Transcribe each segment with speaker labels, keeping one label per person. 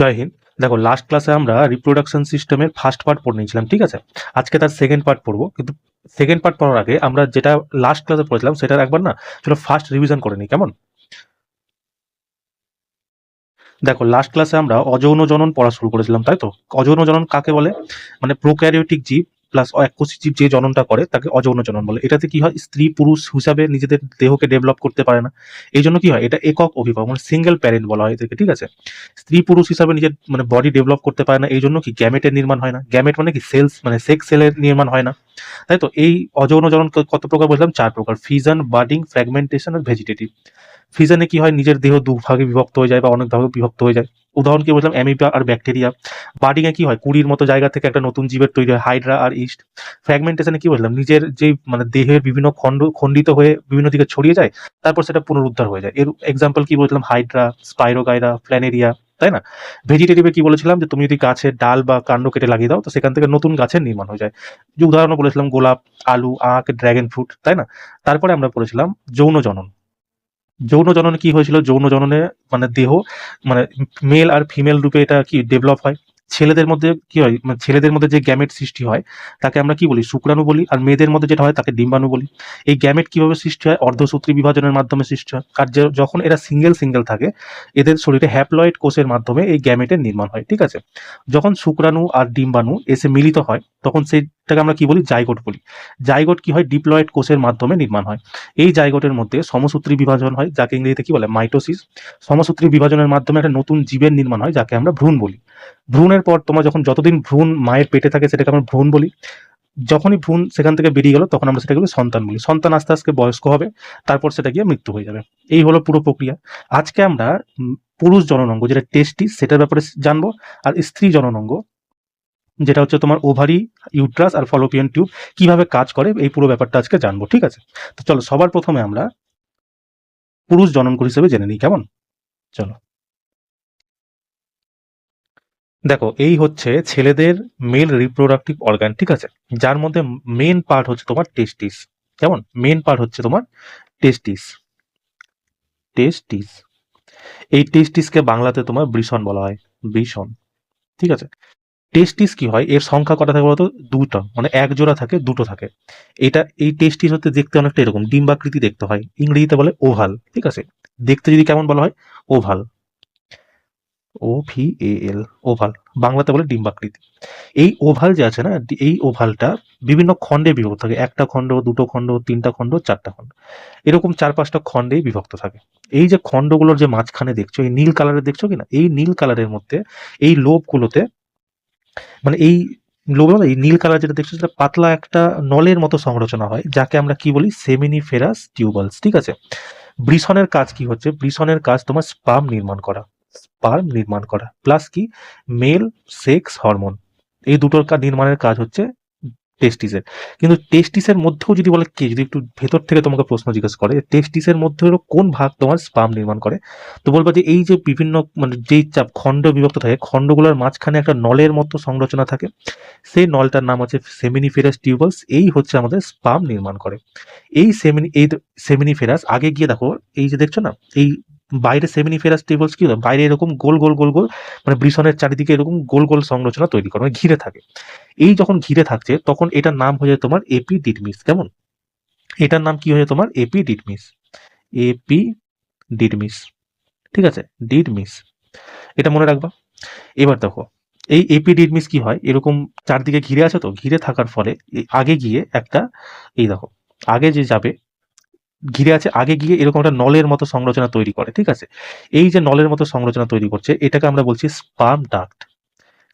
Speaker 1: জয় হিন্দ। দেখো, লাস্ট ক্লাসে আমরা রিপ্রোডাকশন সিস্টেমের ফার্স্ট পার্ট পড়ে নিয়েছিলাম, ঠিক আছে। আজকে তার সেকেন্ড পার্ট পড়বো, কিন্তু সেকেন্ড পার্ট পড়ার আগে আমরা যেটা লাস্ট ক্লাসে পড়েছিলাম সেটার একবার না চলো ফার্স্ট রিভিশন করে নিই, কেমন? দেখো, লাস্ট ক্লাসে আমরা অযৌন জনন পড়া শুরু করেছিলাম, তাই তো? অযৌন জনন কাকে বলে? মানে প্রোক্যারিওটিক জীব প্লাস এককোষী জীব যে জননটা করে তাকে অযৌন জনন বলে। এটাতে কি হয়, স্ত্রী পুরুষ হিসাবে নিজেদের দেহকে ডেভেলপ করতে পারে না। এই জন্য কি হয়, এটা একক অভিভাবক মানে সিঙ্গেল প্যারেন্ট বলা হয় এদেরকে, ঠিক আছে। স্ত্রী পুরুষ হিসাবে নিজের মানে বডি ডেভেলপ করতে পারে না, এই জন্য কি গ্যামেটের নির্মাণ হয় না। গ্যামেট মানে কি সেলস, মানে সেক্স সেলের নির্মাণ হয় না, তাই তো। এই অযৌন জনন কত প্রকার বললাম? 4 প্রকার: ফিজন, বাডিং, ফ্র্যাগমেন্টেশন আর ভেজিটেটিভ। ফিজনে কি হয়, নিজের দেহ দুভাগে বিভক্ত হয়ে যায় বা অনেক ভাগে বিভক্ত হয়ে যায়। উদাহরণ কি বললাম, অ্যামিবা আর ব্যাকটেরিয়া। বার্ডিং এ কি হয়, কুড়ির মতো জায়গা থেকে একটা নতুন জীবের তৈরি হয়, হাইড্রা আর ইস্ট। ফ্র্যাগমেন্টেশনে কি বললাম, নিজের যে মানে দেহের বিভিন্ন খণ্ডিত হয়ে বিভিন্ন দিকে ছড়িয়ে যায়, তারপর সেটা পুনরুদ্ধার হয়ে যায়। এর এক্সাম্পল কি বলছিলাম, হাইড্রা, স্পাইরোগাইরা, ফ্ল্যানেরিয়া, তাই না? ভেজিটেটিভে কি বলেছিলাম, যে তুমি যদি গাছের ডাল বা কাণ্ড কেটে লাগিয়ে দাও তো সেখান থেকে নতুন গাছের নির্মাণ হয়ে যায়। যে উদাহরণ বলেছিলাম, গোলাপ, আলু, আখ, ড্রাগন ফ্রুট, তাই না? তারপরে আমরা বলেছিলাম যৌন জনন। যৌন জননে কি হয়েছিল, যৌন জননে মানে দেহ মানে মেল আর ফিমেল রূপে এটা কি ডেভেলপ হয়। ছেলেদের মধ্যে কি হয়, মানে ছেলেদের মধ্যে যে গ্যামেট সৃষ্টি হয় তাকে আমরা কি বলি, শুক্রাণু বলি। আর মেয়েদের মধ্যে যেটা হয় তাকে ডিম্বাণু বলি। এই গ্যামেট কিভাবে সৃষ্টি হয়, অর্ধসূত্রী বিভাজনের মাধ্যমে সৃষ্টি হয়। আর যখন এরা সিঙ্গেল সিঙ্গেল থাকে, এদের শরীরে হ্যাপ্লয়েড কোষের মাধ্যমে এই গ্যামেটের নির্মাণ হয়, ঠিক আছে। যখন শুক্রাণু আর ডিম্বাণু এসে মিলিত হয় তখন সেইটাকে আমরা কি বলি, জাইগোট বলি। জাইগোট কি হয়, ডিপ্লয়েড কোষের মাধ্যমে নির্মাণ হয়। এই জাইগোটের মধ্যে সমসূত্রী বিভাজন হয়, যাকে ইংরেজিতে কি বলে, মাইটোসিস। সমসূত্রী বিভাজনের মাধ্যমে একটা নতুন জীবের নির্মাণ হয়, যাকে আমরা ভ্রূণ বলি। ভ্রূণের পর তোমার যখন যতদিন ভ্রূণ মায়ের পেটে থাকে সেটাকে আমরা ভ্রূণ বলি। যখনই ভ্রূণ সেখান থেকে বেরিয়ে গেল তখন আমরা সেটাকে সন্তান বলি। সন্তান আস্তে আস্তে বয়স্ক হবে, তারপর সেটা গিয়ে মৃত্যু হয়ে যাবে। এই হলো পুরো প্রক্রিয়া। আজকে আমরা পুরুষ জননাঙ্গ যেটা টেস্টিস সেটার ব্যাপারে জানবো। আর স্ত্রী জননাঙ্গ যেটা হচ্ছে তোমার ওভারি, ইউট্রাস আর ফলোপিয়ান টিউব কিভাবে কাজ করে, এই পুরো ব্যাপারটা আজকে জানবো, ঠিক আছে। তো চলো, সবার প্রথমে আমরা পুরুষ জননক হিসেবে জেনে নিই, কেমন? চলো, দেখো, এই হচ্ছে ছেলেদের মেল রিপ্রোডাক্টিভ অর্গান, ঠিক আছে। যার মধ্যে মেন পার্ট হচ্ছে তোমার টেস্টিস, কেমন? মেন পার্ট হচ্ছে তোমার টেস্টিস। টেস্টিস, এই টেস্টিসকে বাংলাতে তোমার বৃষণ বলা হয়, বৃষণ, ঠিক আছে। টেস্টিস কি হয়, এর সংখ্যা কটা থাকে বলতো? দুটো, মানে এক জোড়া থাকে, দুটো থাকে। এটা এই টেস্টিস হতে দেখতে অনেকটা এরকম ডিম্বাকৃতি দেখতে হয়, ইংরেজিতে বলে ওভাল, ঠিক আছে। দেখতে যদি কেমন বলা হয়, ওভাল, OVAL, ওভাল। বাংলাতে বলে ডিম্বাকৃতি। এই ওভাল যে আছে না, এই ওভালটা বিভিন্ন খণ্ডে বিভক্ত থাকে, একটা খণ্ড, দুটো খণ্ড, তিনটা খণ্ড, চারটা খণ্ড, এরকম 4-5টা খণ্ডে বিভক্ত থাকে। এই যে খণ্ডগুলোর যে মাঝখানে দেখছো, এই নীল কালারের দেখছো কিনা, এই নীল কালারের মধ্যে এই লোবগুলোতে মানে এই লোবে এই নীল কালার যেটা দেখছো সেটা পাতলা একটা নলের মতো সংরচনা হয়, যাকে আমরা কি বলি, সেমিনিফেরাস টিউবালস, ঠিক আছে। বৃষণের কাজ কি হচ্ছে, বৃষণের কাজ তোমার স্পার্ম নির্মাণ করা, স্পার্ম নির্মাণ করা প্লাস কি, মেল সেক্স হরমোন। এই দুটোর নির্মাণের কাজ হচ্ছে টেস্টিসের। কিন্তু টেস্টিসের মধ্যেও যদি বলে, কি যদি একটু ভেতর থেকে তোমাকে প্রশ্ন জিজ্ঞেস করে টেস্টিসের মধ্যেও কোন ভাগ তোমার স্পার্ম নির্মাণ করে, তো বলবো যে এই যে বিভিন্ন মানে যেই চাপ খণ্ড বিভক্ত থাকে, খণ্ডগুলোর মাঝখানে একটা নলের মতো সংরচনা থাকে, সেই নলটার নাম হচ্ছে সেমিনিফেরাস টিউবালস। এই হচ্ছে আমাদের স্পার্ম নির্মাণ করে। এই সেমিনিফেরাস আগে গিয়ে দেখো, এই যে দেখছো না, এই বাইরে সেমিনিফেরাস টিউবালস কি হয়, বাইরে এরকম গোল গোল গোল গোল মানে বৃষণের চারিদিকে এরকম গোল গোল সংরচনা তৈরি করে, মানে ঘিরে থাকে। এই যখন ঘিরে থাকছে তখন এটার নাম হয়ে যায় তোমার এপিডিডমিস, কেমন? এটার নাম কি হয়ে যায় তোমার, এপিডিডমিস। এপিডিডমিস, ঠিক আছে, ডিডমিস, এটা মনে রাখবা। এবার দেখো, এই এপিডিডমিস কি হয়, এরকম চারদিকে ঘিরে আছে, তো ঘিরে থাকার ফলে আগে গিয়ে একটা, এই দেখো, আগে যে যাবে ঘিরে আছে, আগে গিয়ে এরকম একটা নলের মতো সংরচনা তৈরি করে, ঠিক আছে। এই যে নলের মতো সংরচনা তৈরি করছে এটাকে আমরা বলছি স্পার্ম ডাক্ট।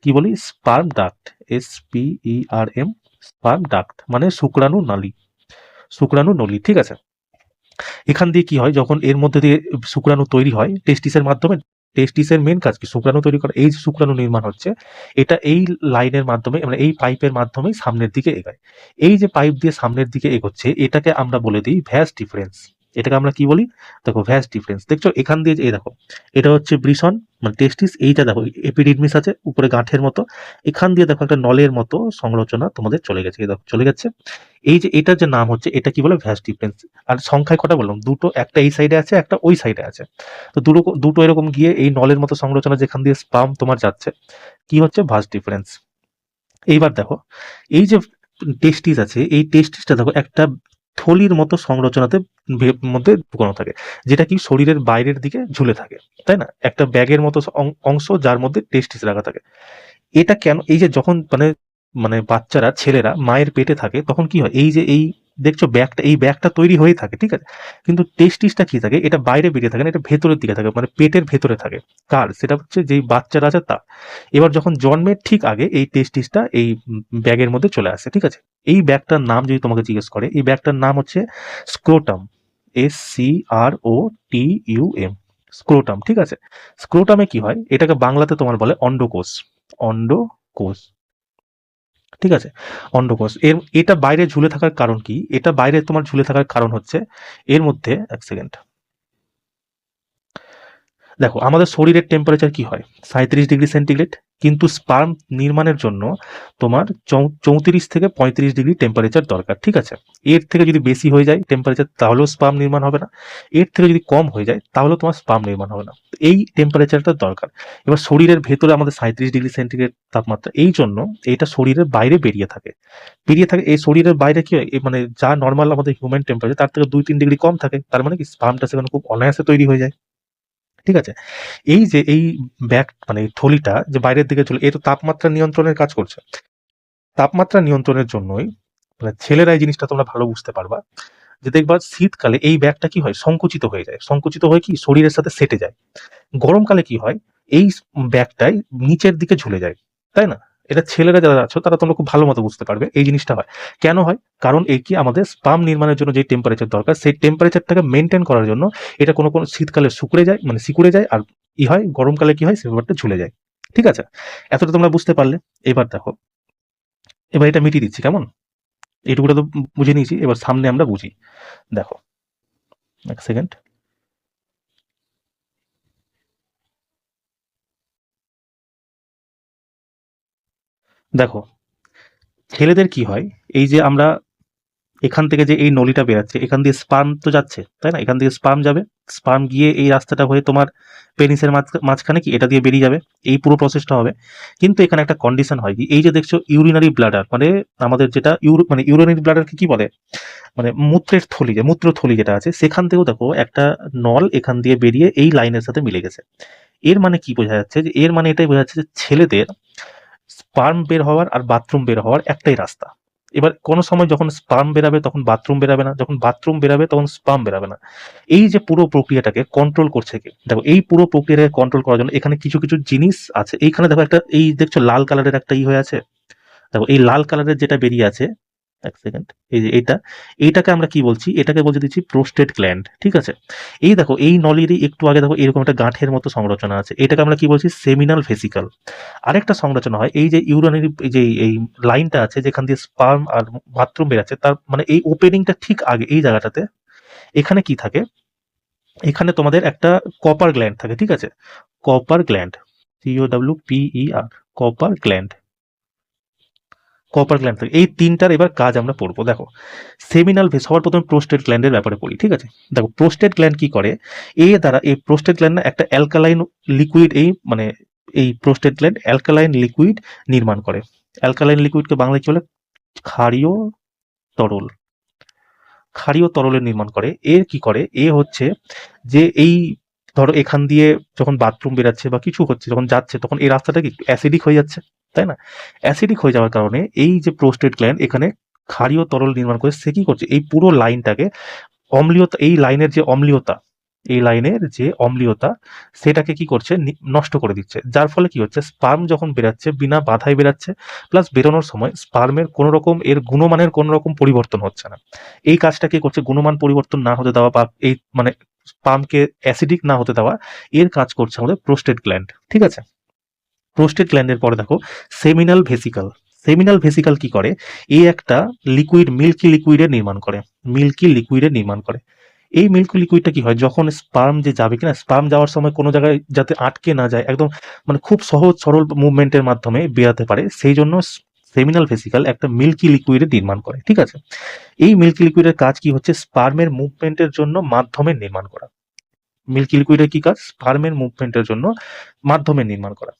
Speaker 1: কি বলি, sperm duct, SPERM, sperm duct মানে শুক্রাণু নালী, শুক্রাণু নলী, ঠিক আছে। এখান দিয়ে কি হয়, যখন এর মধ্যে দিয়ে শুক্রাণু তৈরি হয় টেস্টিসের মাধ্যমে, টেস্টিসের মেন কাজ কি, শুক্রাণু তৈরি করা। এই যে শুক্রাণু নির্মাণ হচ্ছে, এটা এই লাইনের মাধ্যমে মানে এই পাইপের মাধ্যমেই সামনের দিকে এগায়। এই যে পাইপ দিয়ে সামনের দিকে এগোচ্ছে এটাকে আমরা বলে দিই ভ্যাস ডিফারেন্স। এটাকে আমরা কি বলি? দেখো ভ্যাস ডিফারেন্স দেখছো এখান দিয়ে, এই দেখো এটা হচ্ছে ব্রিসন মানে টেস্টিস, এইটা দেখো এপিডিডমিস আছে উপরে গাঁঠের মতো, এখান দিয়ে দেখো একটা নলের মতো সংরচনা তোমাদের চলে গেছে, এই দেখো চলে গেছে। এই যে এটার যে নাম হচ্ছে এটা কি বলে? ভ্যাস ডিফারেন্স। আর সংখ্যায় কটা বললাম? দুটো, একটা এই সাইডে আছে একটা ওই সাইডে আছে। তো দুটো দুটো এরকম গিয়ে এই নলের মতো সংরচনা যেখান দিয়ে স্পাম তোমার যাচ্ছে কি হচ্ছে? Vas deferens. এইবার দেখো এই যে টেস্টিস আছে, এই টেস্টিসটা দেখো একটা থলির মতো সংরচনাতে মধ্যে ঢুকানো থাকে, যেটা কি শরীরের বাইরের দিকে ঝুলে থাকে, তাই না? একটা ব্যাগের মতো অংশ যার মধ্যে টেস্টিস রাখা থাকে। এটা কেন? এই যে যখন মানে মানে বাচ্চারা ছেলেরা মায়ের পেটে থাকে তখন কি হয়? এই যে এই দেখছো ব্যাগটা, এই ব্যাগটা তৈরি হয়ে থাকে, ঠিক আছে? কিন্তু টেস্টিসটা কি থাকে? এটা বাইরে বেরিয়ে থাকে না, এটা ভেতরের দিকে থাকে, মানে পেটের ভেতরে থাকে। কার? সেটা হচ্ছে যেই বাচ্চারা আছে তা। এবার যখন জন্মের ঠিক আগে এই টেস্টিসটা এই ব্যাগের মধ্যে চলে আসে, ঠিক আছে? এই ব্যাগটার নাম যদি তোমাকে জিজ্ঞেস করে, এই ব্যাগটার নাম হচ্ছে স্ক্রোটাম। SCROTUM, স্ক্রোটাম, ঠিক আছে? স্ক্রোটামে কি হয়? এটাকে বাংলাতে তোমার বলে অন্ডকোষ। অন্ডকোষ, ঠিক আছে? অন্ডকোষ। এটা বাইরে ঝুলে থাকার কারণ কি? এটা বাইরে তোমার ঝুলে থাকার কারণ হচ্ছে এর মধ্যে, এক সেকেন্ড, দেখো আমাদের শরীরের টেম্পারেচার কি হয়? 37 ডিগ্রি সেন্টিগ্রেড। কিন্তু স্পার্ম নির্মাণের জন্য তোমার 34 থেকে 35 ডিগ্রি টেম্পারেচার দরকার, ঠিক আছে? এর থেকে যদি বেশি হয়ে যায় টেম্পারেচার তাহলেও স্পার্ম নির্মাণ হবে না, এর থেকে যদি কম হয়ে যায় তাহলেও তোমার স্পার্ম নির্মাণ হবে না। এই টেম্পারেচারটা দরকার। এবার শরীরের ভেতরে আমাদের 37 ডিগ্রি সেন্টিগ্রেড তাপমাত্রা, এই জন্য এটা শরীরের বাইরে বেরিয়ে থাকে। এই শরীরের বাইরে কি হয়? মানে যা নর্মাল আমাদের হিউম্যান টেম্পারেচার তার থেকে 2-3 ডিগ্রি কম থাকে, তার মানে কি স্পার্মটা সেখানে খুব অনায়াসে তৈরি হয়ে যায়, ঠিক আছে? এই যে এই ব্যাগ মানে এই থলিটা যে বাইরের দিকে চলে, এ তো তাপমাত্রা নিয়ন্ত্রণের কাজ করছে। তাপমাত্রা নিয়ন্ত্রণের জন্যই মানে ছেলেরা এই জিনিসটা তোমরা ভালো বুঝতে পারবা, যে দেখবা শীতকালে এই ব্যাগটা কি হয়? সংকুচিত হয়ে যায়, সংকুচিত হয়ে কি শরীরের সাথে সেটে যায়। গরমকালে কি হয়? এই ব্যাগটাই নিচের দিকে ঝুলে যায়, তাই না? এটা ছেলেরা যারা আছো তারা তোমরা খুব ভালো মতো বুঝতে পারবে এই জিনিসটা হয় কেন হয়। কারণ এই কি আমাদের স্পাম নির্মাণের জন্য যে টেম্পারেচার দরকার সেই টেম্পারেচারটাকে মেনটেন করার জন্য এটা কোনো কোনো শীতকালে শুকরে যায়, মানে সিকুড়ে যায়, আর ই হয় গরমকালে কি হয়? সে ব্যাপারটা ঝুলে যায়, ঠিক আছে? এতটা তোমরা বুঝতে পারলে। এবার দেখো, এবার এটা মিটিয়ে দিচ্ছি কেমন? এইটুকুটা তো বুঝে নিয়েছি, এবার সামনে আমরা বুঝি। দেখো, এক সেকেন্ড, দেখো ছেলেদের কি হয়? এই যে আমরা এখান থেকে যে এই নলিটা বেরাচ্ছে এখান দিয়ে স্পার্ম তো যাচ্ছে, তাই না? এখান দিয়ে স্পার্ম যাবে, স্পার্ম গিয়ে এই রাস্তাটা হয়ে তোমার পেনিসের মাঝখানে কি এটা দিয়ে বেরিয়ে যাবে, এই পুরো প্রসেসটা হবে। কিন্তু এখানে একটা কন্ডিশন হয় কি, এই যে দেখছো ইউরিনারি ব্লাডার, মানে আমাদের যেটা মানে ইউরিনারি ব্লাডারকে কি বলে? মানে মূত্রের থলি, যে মূত্রথলি যেটা আছে সেখান থেকেও দেখো একটা নল এখান দিয়ে বেরিয়ে এই লাইনের সাথে মিলে গেছে। এর মানে কি বোঝা যাচ্ছে? যে এর মানে এটাই বোঝা যাচ্ছে যে ছেলেদের স্পার্ম বের হওয়ার আর বাথরুম বের হওয়ার একটাই রাস্তা। এবার কোনো সময় যখন স্পার্ম বেরাবে তখন বাথরুম বেরাবে না, যখন বাথরুম বেরাবে তখন স্পার্ম বেরাবে না। এই যে পুরো প্রক্রিয়াটাকে কন্ট্রোল করছে কি? দেখো এই পুরো প্রক্রিয়াটাকে কন্ট্রোল করার জন্য এখানে কিছু কিছু জিনিস আছে। এইখানে দেখো একটা, এই দেখছো লাল কালারের একটা হয়ে আছে, দেখো এই লাল কালারের যেটা বেরিয়ে আছে, এক সেকেন্ড, এই যে এইটাকে আমরা কি বলছি? এটাকে বলতে দিচ্ছি প্রোস্টেট গ্ল্যান্ড, ঠিক আছে? এই দেখো এই নলিরই একটু আগে দেখো এরকম একটা গাঁঠের মতো সংরচনা আছে, এটাকে আমরা কি বলছি? Seminal vesicle. আরেকটা সংরচনা হয় এই যে ইউরিনারি, এই যে এই লাইনটা আছে যেখান দিয়ে স্পার্ম আর বাথরুম বেরাচ্ছে, তার মানে এই ওপেনিংটা ঠিক আগে এই জায়গাটাতে এখানে কি থাকে? এখানে তোমাদের একটা কপার গ্ল্যান্ড থাকে, ঠিক আছে? Copper gland, COWPER, copper gland, copper gland থাকে। এই তিনটার এবার কাজ আমরা পড়বো। দেখো সেমিনাল ভেস, সবার প্রথমে প্রোস্টেট গ্ল্যান্ডের ব্যাপারে পড়ি, ঠিক আছে? দেখো প্রোস্টেট গ্ল্যান্ড কি করে? এই প্রোস্টেট গ্ল্যান্ড না একটা অ্যালকালাইন লিকুইড, এই মানে এই প্রোস্টেট গ্ল্যান্ড অ্যালকালাইন লিকুইড নির্মাণ করে। অ্যালকালাইন লিকুইডকে বাংলায় কি বলে? ক্ষারীয় তরল। ক্ষারীয় তরলের নির্মাণ করে। এর কি করে? এ হচ্ছে যে এই ধরো এখান দিয়ে যখন বাথরুম বেরাচ্ছে বা কিছু হচ্ছে যখন যাচ্ছে তখন এই রাস্তাটা কি অ্যাসিডিক হয়ে যাচ্ছে, তাই না? অ্যাসিডিক হয়ে যাওয়ার কারণে এই যে প্রোস্টেট গ্ল্যান্ড এখানে ক্ষারীয় তরল নির্মাণ করে সে কি করছে? এই পুরো লাইনটাকে অম্লীয়তা, এই লাইনের যে অম্লীয়তা, এই লাইনের যে অম্লীয়তা সেটাকে কি করছে? নষ্ট করে দিচ্ছে। যার ফলে কি হচ্ছে? স্পার্ম যখন বেরাচ্ছে বিনা বাধায় বেরাচ্ছে, প্লাস বেরোনোর সময় স্পার্মের কোনো রকম এর গুণমানের কোনো রকম পরিবর্তন হচ্ছে না। এই কাজটা কি করছে? গুণমান পরিবর্তন না হতে দেওয়া বা এই মানে স্পার্মকে অ্যাসিডিক না হতে দেওয়া, এর কাজ করছে আমাদের প্রোস্টেট গ্ল্যান্ড, ঠিক আছে? প্রোস্টেট গ্ল্যান্ডের পরে দেখো সেমিনাল ভেসিকল। সেমিনাল ভেসিকল কি করে? এই একটা লিকুইড, মিল্কি লিকুইডের নির্মাণ করে, মিল্কি লিকুইডের নির্মাণ করে। এই মিল্ক লিকুইডটা কি হয়, যখন স্পার্ম যে যাবে কিনা, স্পার্ম যাওয়ার সময় কোনো জায়গায় যাতে আটকে না যায়, একদম মানে খুব সহজ সরল মুভমেন্টের মাধ্যমে বেরাতে পারে, সেই জন্য সেমিনাল ভেসিকল একটা মিল্কি লিকুইডের নির্মাণ করে। ঠিক আছে, এই মিল্কি লিকুইডের কাজ কি হচ্ছে, স্পার্মের মুভমেন্টের জন্য মাধ্যমের নির্মাণ করা। মিল্কি লিকুইডের কি কাজ, স্পার্মের মুভমেন্টের জন্য মাধ্যমের নির্মাণ করা।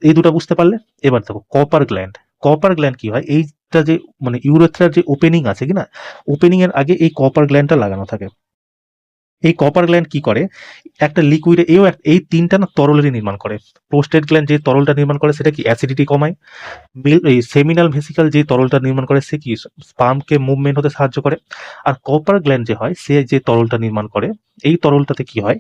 Speaker 1: এই দুটো বুঝতে পারলে। এবার দেখো কপার গ্ল্যান্ড। কপার গ্ল্যান্ড কি হয়, এইটা যে মানে ইউরেথ্রার যে ওপেনিং আছে কিনা, ওপেনিং এর আগে এই কপার গ্ল্যান্ডটা লাগানো থাকে। এই কপার গ্ল্যান্ড কি করে, একটা লিকুইডে এই তিনটা না তরলেরই নির্মাণ করে। প্রোস্টেট গ্ল্যান্ড যে তরলটা নির্মাণ করে সেটা কি অ্যাসিডিটি কমায়। এই সেমিনাল ভেসিকল যে তরলটা নির্মাণ করে সে কি স্পার্মকে মুভমেন্ট হতে সাহায্য করে। আর কপার গ্ল্যান্ড যে হয় সে যে তরলটা নির্মাণ করে, এই তরলটাতে কি হয়,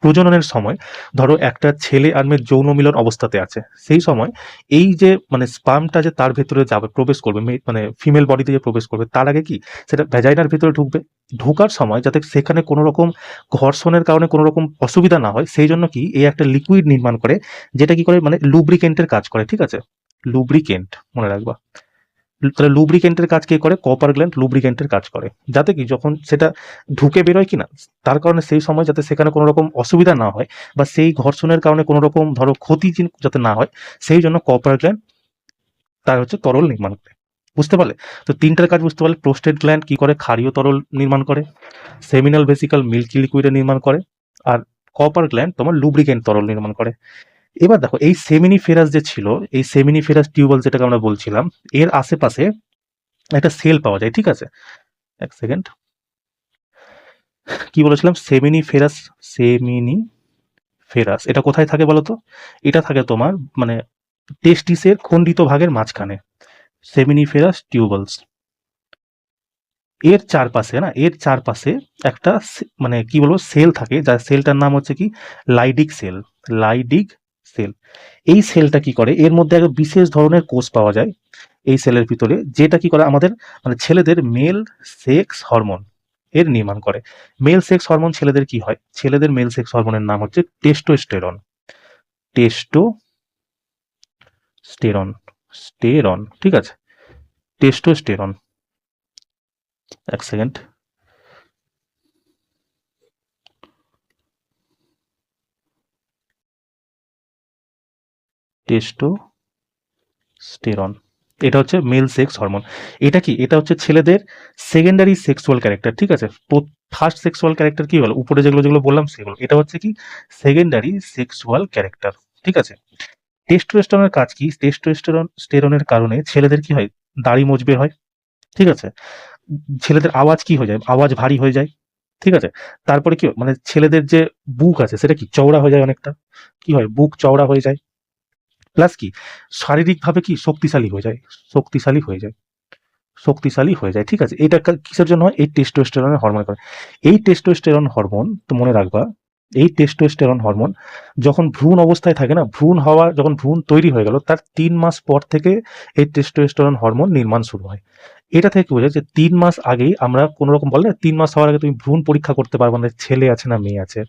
Speaker 1: প্রজননের সময় ধরো একটা ছেলে আর মেয়ের যৌন মিলন অবস্থাতে আছে, সেই সময় এই যে মানে স্পার্মটা যে তার ভেতরে যাবে, প্রবেশ করবে, মানে ফিমেল বডিতে যে প্রবেশ করবে, তার আগে কি সেটা ভ্যাজাইনার ভেতরে ঢুকবে। ঢোকার সময় যাতে সেখানে কোনো রকম ঘর্ষণের কারণে কোনো রকম অসুবিধা না হয়, সেই জন্য কি এই একটা লিকুইড নির্মাণ করে, যেটা কি করে মানে লুব্রিকেন্টের কাজ করে। ঠিক আছে, লুব্রিকেন্ট মনে রাখবা। তাহলে লুব্রিকেন্টের কাজ কে করে, কপার গ্ল্যান্ড লুব্রিকেন্টের কাজ করে, যাতে কি যখন সেটা ঢুকে বেরোয় কিনা, তার কারণে সেই সময় যাতে সেখানে কোনো রকম অসুবিধা না হয়, বা সেই ঘর্ষণের কারণে কোনো রকম ধরো ক্ষতি যাতে না হয়, সেই জন্য কপার গ্ল্যান্ড তার হচ্ছে তরল নির্মাণ করে। বুঝতে পারলে? তো তিনটার কাজ বুঝতে পারলে। প্রোস্টেট গ্ল্যান্ড কি করে, ক্ষারীয় তরল নির্মাণ করে। সেমিনাল ভেসিকল মিল্কি লিকুইড নির্মাণ করে। আর কপার গ্ল্যান্ড তোমার লুব্রিকেন্ট তরল নির্মাণ করে। এবার দেখো এই সেমিনিফেরাস যে ছিল, এই সেমিনিফেরাস টিউবাল যেটাকে আমরা বলছিলাম, এর আশেপাশে একটা সেল পাওয়া যায়। ঠিক আছে, এক সেকেন্ড, কি বলেছিলাম, সেমিনিফেরাস। সেমিনিফেরাস এটা কোথায় থাকে বলতো, এটা থাকে তোমার মানে টেস্টিসের খণ্ডিত ভাগের মাঝখানে, সেমিনিফেরাস টিউবালস। এর চারপাশে না, এর চারপাশে একটা মানে কি বলবো সেল থাকে, যার সেলটার নাম হচ্ছে কি লাইডিক সেল। লাইডিক সেল। এই সেলটা কি করে, এর মধ্যে একটা বিশেষ ধরনের কোষ পাওয়া যায় এই সেলের ভিতরে, যেটা কি করে আমাদের মানে ছেলেদের মেল সেক্স হরমোন এর নির্মাণ করে। মেল সেক্স হরমোন ছেলেদের কি হয়, ছেলেদের মেল সেক্স হরমোনের নাম হচ্ছে টেস্টোস্টেরন। টেস্টোস্টেরন, স্টেরন, ঠিক আছে, টেস্টোস্টেরন। এক সেকেন্ড, টেস্টোস্টেরন, এটা হচ্ছে মেল সেক্স হরমোন। এটা কি, এটা হচ্ছে ছেলেদের সেকেন্ডারি সেক্সুয়াল ক্যারেক্টার। ঠিক আছে, ফার্স্ট সেক্সুয়াল ক্যারেক্টার কি হলো, উপরে যেগুলো যেগুলো বললাম সেগুলো, এটা হচ্ছে কি সেকেন্ডারি সেক্সুয়াল ক্যারেক্টার। ঠিক আছে, টেস্টোস্টেরনের কাজ কি, টেস্টোস্টেরনের কারণে ছেলেদের কি হয়, দাড়ি মজবে হয়। ঠিক আছে, ছেলেদের আওয়াজ কি হয়ে যায়, আওয়াজ ভারী হয়ে যায়। ঠিক আছে, তারপরে কি হয়, মানে ছেলেদের যে বুক আছে সেটা কি চওড়া হয়ে যায়, অনেকটা কি হয়, বুক চওড়া হয়ে যায়। প্লাস কি শারীরিকভাবে কি শক্তিশালী হয়ে যায়, শক্তিশালী হয়ে যায়, শক্তিশালী হয়ে যায়। ঠিক আছে, এটা কিসের জন্য হয়, এই টেস্টোস্টেরনের হরমোন করে। এই টেস্টোস্টেরন হরমোন তো মনে রাখবা, এই টেস্টোস্টেরন হরমোন যখন ভ্রূণ অবস্থায় থাকে না, ভ্রূণ হওয়া যখন ভ্রূণ তৈরি হয়ে গেল তার 3 মাস পর থেকে এই টেস্টোস্টেরন হরমোন নির্মাণ শুরু হয়। এটা থেকে বোঝা যে 3 মাস আগেই আমরা কোনো রকম বলে না, 3 মাস হওয়ার আগে তুমি ভ্রূণ পরীক্ষা করতে পারবে না ছেলে আছে না মেয়ে আছে।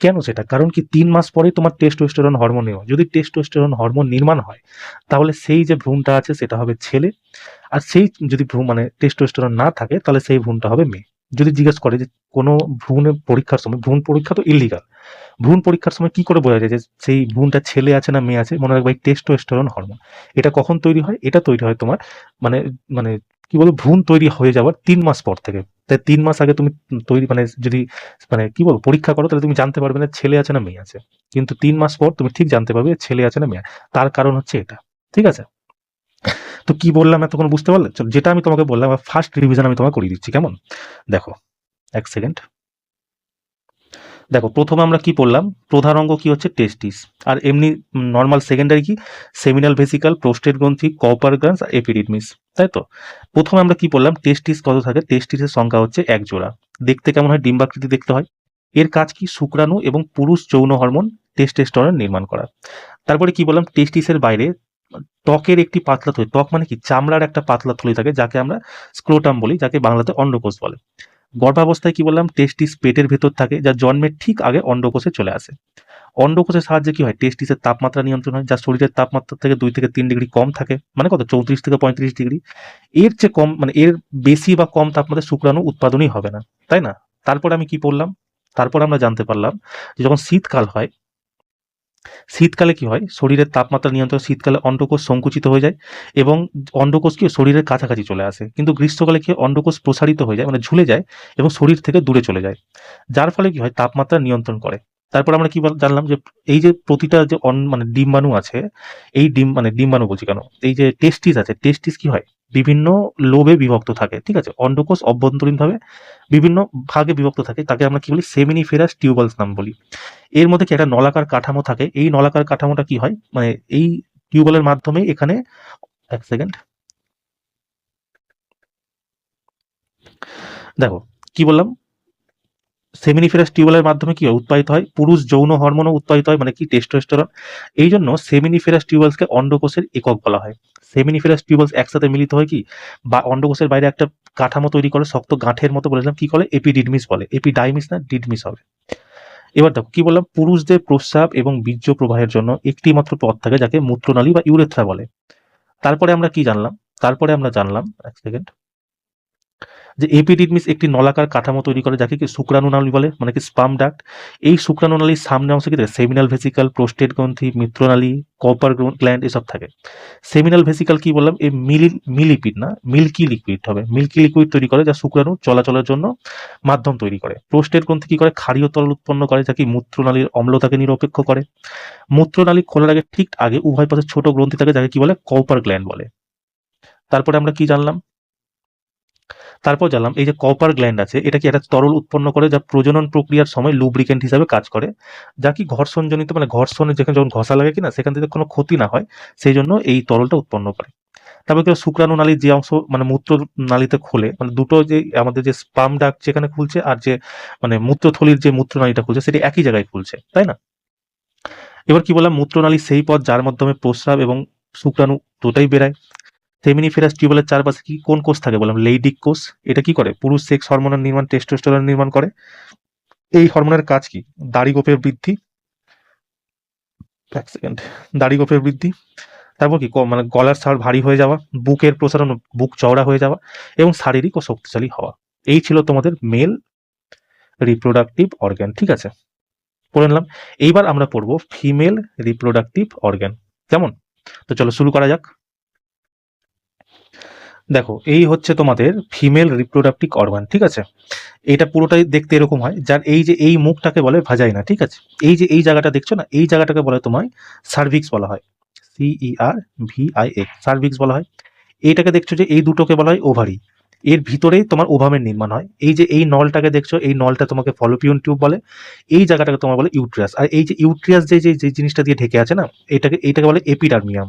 Speaker 1: কেন সেটা, কারণ কি 3 মাস পরেই তোমার টেস্টোস্টেরন হরমোন নির্মাণ, যদি টেস্টোস্টেরন হরমোন নির্মাণ হয় তাহলে সেই যে ভ্রূণটা আছে সেটা হবে ছেলে। আর সেই যদি ভ্রূণ মানে টেস্টোস্টেরন না থাকে তাহলে সেই ভ্রূণটা হবে মেয়ে। যদি জিজ্ঞেস করে যে কোনো ভ্রূণের পরীক্ষার সময়, ভ্রূণ পরীক্ষা তো ইলিগাল, ভ্রূণ পরীক্ষার সময় কি করে বোঝা যায় যে সেই ভ্রূণটা ছেলে আছে না মেয়ে আছে, মনে রাখবে এই টেস্টোস্টেরন হরমোন। এটা কখন তৈরি হয়, এটা তৈরি হয় তোমার মানে মানে কি বলবো ভ্রূণ তৈরি হয়ে যাওয়ার 3 মাস পর থেকে। তাই 3 মাস আগে তুমি তৈরি মানে যদি মানে কি বলবো পরীক্ষা করো তাহলে তুমি জানতে পারবে না ছেলে আছে না মেয়ে আছে, কিন্তু 3 মাস পর তুমি ঠিক জানতে পারবে ছেলে আছে না মেয়ে। তার কারণ হচ্ছে এটা। ঠিক আছে, তো কি বললাম এতক্ষণ বুঝতে পারলে? চলো, যেটা আমি তোমাকে বললাম ফার্স্ট রিভিশন আমি তোমাকে করিয়ে দিচ্ছি, কেমন? দেখো, এক সেকেন্ড, দেখো প্রথমে আমরা কি পড়লাম, প্রধান অঙ্গ কি হচ্ছে টেস্টিস, আর এমনি নর্মাল সেকেন্ডারি কি সেমিনাল ভেসিকল, প্রোস্টেট গ্রন্থি, কপার গ্ল্যান্ড, এপিডিডমিস, তাই তো? প্রথমে আমরা কি পড়লাম, টেস্টিস কত থাকে, টেস্টিসের সংখ্যা হচ্ছে 1 জোড়া। দেখতে কেমন হয়, ডিম্বাকৃতি দেখতে হয়। এর কাজ কি শুক্রাণু এবং পুরুষ যৌন হরমোন টেস্টোস্টেরন নির্মাণ করা। তারপরে কি বললাম, টেস্টিসের বাইরে ত্বকের একটি পাতলা থলি, ত্বক মানে কি চামড়ার একটা পাতলা থলি থাকে যাকে আমরা স্ক্রোটাম বলি, যাকে বাংলাতে অন্ডকোষ বলে। গর্ভাবস্থায় কি বললাম, টেস্টিস পেটের ভেতর থাকে, যা জন্মের ঠিক আগে অন্ডকোষে চলে আসে। অন্ডকোষের সাহায্যে কি হয়, টেস্টিসের তাপমাত্রা নিয়ন্ত্রণ হয়, যা শরীরের তাপমাত্রা থেকে 2 থেকে 3 ডিগ্রি কম থাকে, মানে কত 34 থেকে 35 ডিগ্রি। এর চেয়ে কম মানে এর বেশি বা কম তাপমাত্রায় শুক্রাণু উৎপাদনই হবে না। তাই না? তারপরে আমি কি পড়লাম, তারপরে আমরা জানতে পারলাম যে যখন শীতকাল হয়, শীতকালে কি হয়, শরীরের তাপমাত্রা নিয়ন্ত্রণ, শীতকালে অন্ডকোষ সংকুচিত হয়ে যায় এবং অন্ডকোষ কি শরীরের কাছাকাছি চলে আসে, কিন্তু গ্রীষ্মকালে কি হয়, অন্ডকোষ প্রসারিত হয়ে যায়, মানে ঝুলে যায় এবং শরীর থেকে দূরে চলে যায়, যার ফলে কি হয়, তাপমাত্রা নিয়ন্ত্রণ করে। তারপর আমরা কি জানলাম যে এই যে প্রতিটা যে মানে ডিম্বাণু আছে, এই ডিম্বাণু বলছি কেন, এই যে টেস্টিস আছে, টেস্টিস কি হয়, বিভিন্ন লোবে বিভক্ত থাকে, ঠিক আছে, অন্ডকোষ অভ্যন্তরীণভাবে বিভিন্ন ভাগে বিভক্ত থাকে, তাকে আমরা কি বলি, সেমিনিফেরাস টিউবালস নাম বলি। এর মধ্যে কি একটা নলাকার কাঠামো থাকে, এই নলাকার কাঠামোটা কি হয়, মানে এই টিউবওয়েলের মাধ্যমে এখানে, এক সেকেন্ড, দেখো কি বললাম, সেমিনিফেরাস টিউবওয়েলের মাধ্যমে কি হয়, উৎপাদিত হয় পুরুষ যৌন হরমোনও উৎপাদিত হয়, মানে কি টেস্টোস্টেরন। এই জন্য সেমিনিফেরাস টিউবওয়েলসকে অন্ডকোষের একক বলা হয়। সেমিনিফেরাস টিউবওয়েলস একসাথে মিলিত হয় কি, বা অন্ডকোষের বাইরে একটা কাঠামো তৈরি করে, শক্ত গাঁঠের মতো, বলেছিলাম কি বলে, এপিডিডমিস বলে, এপিডাইমিস না ডিডমিস হবে। এবার দেখো কি বললাম, পুরুষদের প্রস্রাব এবং বীর্য প্রবাহের জন্য একটি মাত্র পথ থাকে, যাকে মূত্রনালী বা ইউরেথ্রা বলে। তারপরে আমরা কি জানলাম, তারপরে আমরা জানলাম, এক সেকেন্ড, যে এপিডিডমিস একটি নলাকার কাঠামো তৈরি করে, যাকে কি শুক্রাণুনালী বলে, মানে কি স্পার্ম ডাক্ট। এই শুক্রাণুনালীর সামনে অংশে কি থাকে, সেমিনাল ভেসিকল, প্রোস্টেট গ্রন্থি, মিত্রনালী, কপার গ্ল্যান্ড এসব থাকে। সেমিনাল ভেসিকল কি বললাম, এই মিলিপিড না, মিল্কি লিকুইড হবে, মিল্কি লিকুইড তৈরি করে, যা শুক্রাণু চলাচলের জন্য মাধ্যম তৈরি করে। প্রোস্টেট গ্রন্থি কি করে, ক্ষারীয় তরল উৎপন্ন করে, যা কি মূত্রনালীর অম্লতাকে নিরপেক্ষ করে। মূত্রনালী খোলার ঠিক আগে উভয় পাশে ছোট গ্রন্থি থাকে, যাকে কি বলে, কপার গ্ল্যান্ড বলে। তারপরে আমরা কি জানলাম, তারপর জানলাম এই যে কপার গ্ল্যান্ড আছে, এটা কি একটা তরল উৎপন্ন করে, যা প্রজনন প্রক্রিয়ার সময় লুব্রিকেন্ট হিসাবে কাজ করে, যা কি ঘর্ষণজনিত, মানে ঘর্ষণে যেখানে যখন ঘষা লাগে কিনা, সেখান থেকে কোনো ক্ষতি না হয়, সেই জন্য এই তরলটা উৎপন্ন করে। তারপর কি শুক্রাণু নালীর যে অংশ, মানে মূত্র নালীতে খোলে, মানে দুটো যে আমাদের যে স্পার্ম ডাক্ট যেখানে খুলছে, আর যে মানে মূত্রথলির যে মূত্রনালীটা খুলছে, সেটি একই জায়গায় খুলছে, তাই না? এবার কি বললাম, মূত্রনালী সেই পথ যার মাধ্যমে প্রস্রাব এবং শুক্রাণু দুটাই বেরায়। সেমিনিফেরাস টিউবওয়েলের চারপাশে কি কোন কোষ থাকে বললাম, লেইডিক কোষ। এটা কি করে, পুরুষ সেক্স হরমোনের নির্মাণ, টেস্টোস্টেরন নির্মাণ করে। এই হরমোনের কাজ কি, দাড়ি গোপের বৃদ্ধি, এক সেকেন্ড, দাড়ি গোপের বৃদ্ধি। তারপর কি মানে গলার স্বর ভারী হয়ে যাওয়া, বুকের প্রসারণ, বুক চওড়া হয়ে যাওয়া এবং শারীরিক ও শক্তিশালী হওয়া। এই ছিল তোমাদের মেল রিপ্রোডাক্টিভ অর্গ্যান, ঠিক আছে, পড়ে নিলাম। এইবার আমরা পড়বো ফিমেল রিপ্রোডাক্টিভ অর্গ্যান, কেমন? তো চলো শুরু করা যাক। দেখো এই হচ্ছে তোমাদের ফিমেল রিপ্রোডাক্টিভ অর্গান, ঠিক আছে। এটা পুরোটাই দেখতে এরকম হয়, যার এই যে এই মুখটাকে বলে ভাজাইনা, ঠিক আছে। এই যে এই জায়গাটা দেখছো না, এই জায়গাটাকে বলে তোমায় সার্ভিক্স বলা হয়, CERVIX, সার্ভিক্স বলা হয়। এইটাকে দেখছো যে এই দুটোকে বলা হয় ওভারি, এর ভিতরেই তোমার ওভামের নির্মাণ হয়। এই যে এই নলটাকে দেখছো, এই নলটা তোমাকে ফলোপিয়ন টিউব বলে, এই জায়গাটাকে তোমার বলে ইউট্রিয়াস, আর এই যে ইউট্রিয়াস যে যে যে জিনিসটা দিয়ে ঢেকে আছে না, এইটাকে বলে এপিডার্মিয়াম,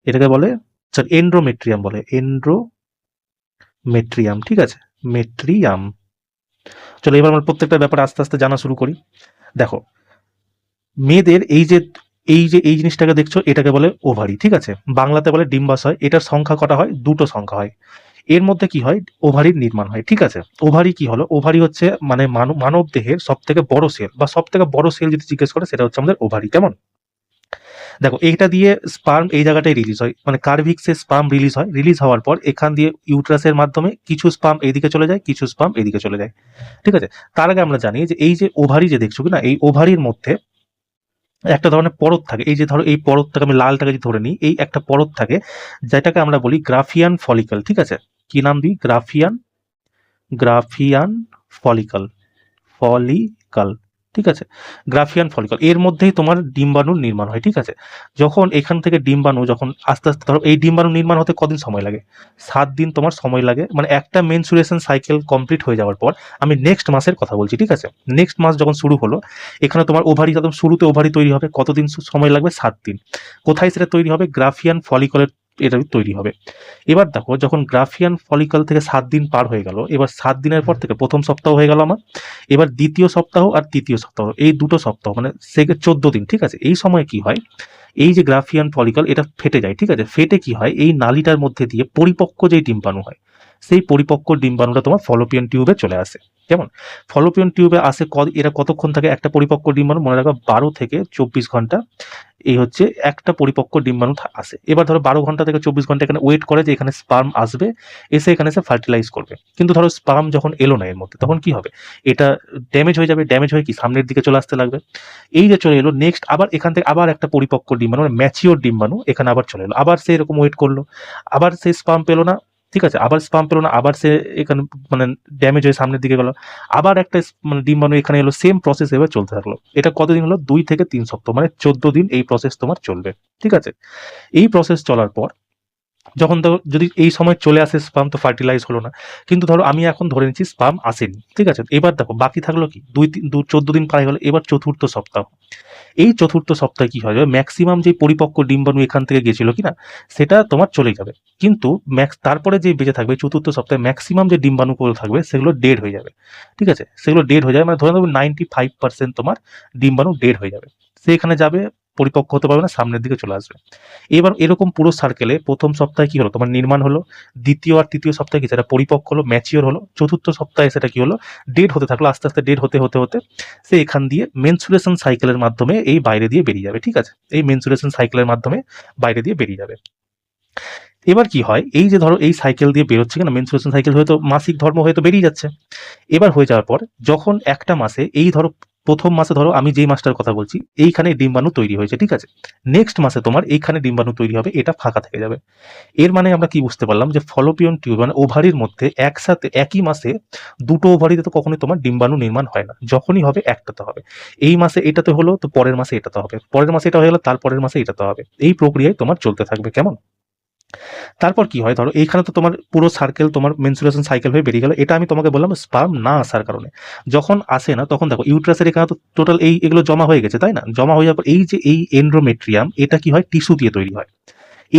Speaker 1: এটাকে বলে স্যার এন্ড্রোমেট্রিয়াম বলে, এন্ড্রোমেট্রিয়াম, ঠিক আছে, মেট্রিয়াম। চলো এবার আমরা প্রত্যেকটা ব্যাপার আস্তে আস্তে জানা শুরু করি। দেখো মেয়েদের এই জিনিসটাকে দেখছো, এটাকে বলে ওভারি, ঠিক আছে, বাংলাতে বলে ডিম্বাশয়। এটার সংখ্যা কটা হয়, দুটো সংখ্যা হয়। এর মধ্যে কি হয়, ওভারির নির্মাণ হয়, ঠিক আছে। ওভারি কি হলো, ওভারি হচ্ছে মানে মানব দেহের সব থেকে বড় সেল, বা সব থেকে বড় সেল যদি জিজ্ঞেস করে, সেটা হচ্ছে আমাদের ওভারি, কেমন? দেখো এইটা দিয়ে স্পার্ম এই জায়গাটায় রিলিজ হয়, মানে কার্ভিক্সে স্পার্ম রিলিজ হয়, রিলিজ হওয়ার পর এখান দিয়ে ইউট্রাসের মাধ্যমে কিছু স্পার্ম এইদিকে চলে যায়, কিছু স্পার্ম এইদিকে চলে যায়, ঠিক আছে। তার আগে আমরা জানি যে এই যে ওভারি যে দেখছো কিনা, এই ওভারির মধ্যে একটা ধরনের পরত থাকে। এই যে ধরো এই পরতটাকে আমি লালটাকে যদি ধরে নিই, এই একটা পরত থাকে, যেটাকে আমরা বলি গ্রাফিয়ান ফলিকল, ঠিক আছে। কি নাম দিই, গ্রাফিয়ান ফলিকল, ফলিকল, ঠিক আছে, গ্রাফিয়ান ফলিকল। এর মধ্যেই তোমার ডিম্বাণুর নির্মাণ হয়, ঠিক আছে। যখন এখান থেকে ডিম্বাণু যখন আস্তে আস্তে, ধরো এই ডিম্বাণু নির্মাণ হতে কদিন সময় লাগে, 7 দিন তোমার সময় লাগে, মানে একটা মেনসুরেশন সাইকেল কমপ্লিট হয়ে যাওয়ার পর। আমি নেক্সট মাসের কথা বলছি, ঠিক আছে। নেক্সট মাস যখন শুরু হলো, এখানে তোমার ওভারি, একদম শুরুতে ওভারি তৈরি হবে, কতদিন সময় লাগবে, 7 দিন। কোথায় সেটা তৈরি হবে, গ্রাফিয়ান ফলিকলের এটা তৈরি হবে। এবার দেখো যখন গ্রাফিয়ান ফলিকল থেকে 7 দিন পার হয়ে গেল, এবার 7 দিনের পর থেকে প্রথম সপ্তাহ হয়ে গেল আমার, এবার দ্বিতীয় সপ্তাহ আর তৃতীয় সপ্তাহ, এই দুটো সপ্তাহ মানে 14 দিন, ঠিক আছে। এই সময় কি হয়, এই যে গ্রাফিয়ান ফলিকল এটা ফেটে যায়, ঠিক আছে। ফেটে কি হয়, এই নালীটার মধ্যে দিয়ে পরিপক্ক যে ডিম্বাণু হয়, সেই পরিপক্ক ডিম্বাণুটা তোমার ফলোপিয়ন টিউবে চলে আসে, কেমন? ফলোপিয়ন টিউবে আসে, এরা কতক্ষণ থাকে একটা পরিপক্ক ডিম্বাণু, মনে রাখো 12 থেকে 24 ঘন্টা এই হচ্ছে একটা পরিপক্ক ডিম্বাণু আসে। এবার ধরো 12 ঘন্টা থেকে 24 ঘন্টা এখানে ওয়েট করে যে এখানে স্পার্ম আসবে, এসে এখানে এসে ফার্টিলাইজ করবে। কিন্তু ধরো স্পার্ম যখন এলো না এর মধ্যে, তখন কি হবে? এটা ড্যামেজ হয়ে যাবে। ড্যামেজ হয়ে কি সামনের দিকে চলে আসতে লাগবে। এই যে চলে এলো, নেক্সট আবার এখান থেকে আবার একটা পরিপক্ক ডিম্বাণু মানে ম্যাচিওর ডিম্বাণু এখানে আবার চলে এলো। আবার সে এরকম ওয়েট করলো, আবার সে স্পার্ম পেলো না, ঠিক আছে, আবার স্পার্ম পেলো না, আবার সে এখানে মানে ড্যামেজ হয়ে সামনের দিকে গেল, আবার একটা মানে ডিম্বাণু এখানে এলো, সেম প্রসেস এবার চলতে থাকলো। এটা কতদিন হলো? 2 থেকে 3 সপ্তাহ, মানে 14 দিন এই প্রসেস তোমার চলবে, ঠিক আছে। এই প্রসেস চলার পর যখন ধরো যদি এই সময় চলে আসে স্পার্ম, তো ফার্টিলাইজ হলো না। কিন্তু ধরো আমি এখন ধরে নিচ্ছি স্পার্ম আসেনি, ঠিক আছে। এবার দেখো বাকি থাকলো কি 14 দিন পার গেল, এবার চতুর্থ সপ্তাহ। এই চতুর্থ সপ্তাহে কি হয়, ম্যাক্সিমাম যে পরিপক্ক ডিম্বাণু এখান থেকে গেছিল কিনা সেটা তোমার চলে যাবে। কিন্তু তারপরে যে বেঁচে থাকবে চতুর্থ সপ্তাহে ম্যাক্সিমাম যে ডিম্বাণুগুলো থাকবে সেগুলো ডেড হয়ে যাবে, ঠিক আছে। সেগুলো ডেড হয়ে যাবে, মানে ধরে নেবো 95% তোমার ডিম্বাণু ডেড হয়ে যাবে। সে এখানে যাবে, পরিপক্ক হতে পারবে না, সামনের দিকে চলে আসবে। এবার এরকম পুরো সার্কেলে প্রথম সপ্তাহে কি হলো, তোমার নির্মাণ হলো। দ্বিতীয় আর তৃতীয় সপ্তাহে কি সেটা পরিপক্ক হলো, ম্যাচিওর হলো। চতুর্থ সপ্তাহে সেটা কি হলো, ডেড হতে থাকলো। আস্তে আস্তে ডেড হতে হতে হতে সে এখান দিয়ে মেনসুরেশন সাইকেলের মাধ্যমে এই বাইরে দিয়ে বেরিয়ে যাবে, ঠিক আছে। এই মেনসুরেশন সাইকেলের মাধ্যমে বাইরে দিয়ে বেরিয়ে যাবে। এবার কি হয়, এই যে ধরো এই সাইকেল দিয়ে বেরোচ্ছে কিনা, মেনসুরেশন সাইকেল হয়তো মাসিক ধর্ম হয়তো বেরিয়ে যাচ্ছে। এবার হয়ে যাওয়ার পর যখন একটা মাসে এই ধরো প্রথম মাসে ধরো আমি যেই মাসটার কথা বলছি এইখানে ডিম্বাণু তৈরি হয়েছে, ঠিক আছে। নেক্সট মাসে তোমার এইখানে ডিম্বাণু তৈরি হবে, এটা ফাঁকা থেকে যাবে। এর মানে আমরা কি বুঝতে পারলাম, যে ফলোপিয়ন টিউব মানে ওভারির মধ্যে একসাথে একই মাসে দুটো ওভারিতে তো কখনোই তোমার ডিম্বাণু নির্মাণ হয় না। যখনই হবে একটাতে হবে। এই মাসে এটাতে হলো, তো পরের মাসে এটাতে হবে, পরের মাসে এটা হয়ে গেলো, তারপরের মাসে এটাতে হবে। এই প্রক্রিয়ায় তোমার চলতে থাকবে, কেমন। তারপর কি হয়, ধরো এইখানে তো তোমার পুরো সার্কেল তোমার মেনসুরেশন সাইকেল হয়ে বেরিয়ে গেল। এটা আমি তোমাকে বললাম স্পার্ম না আসার কারণে। যখন আসে না তখন দেখো ইউট্রাসের এখানে তো টোটাল এগুলো জমা হয়ে গেছে, তাই না। জমা হয়ে যাওয়ার পর এই যে এই এন্ড্রোমেট্রিয়াম, এটা কি হয়, টিস্যু দিয়ে তৈরি হয়।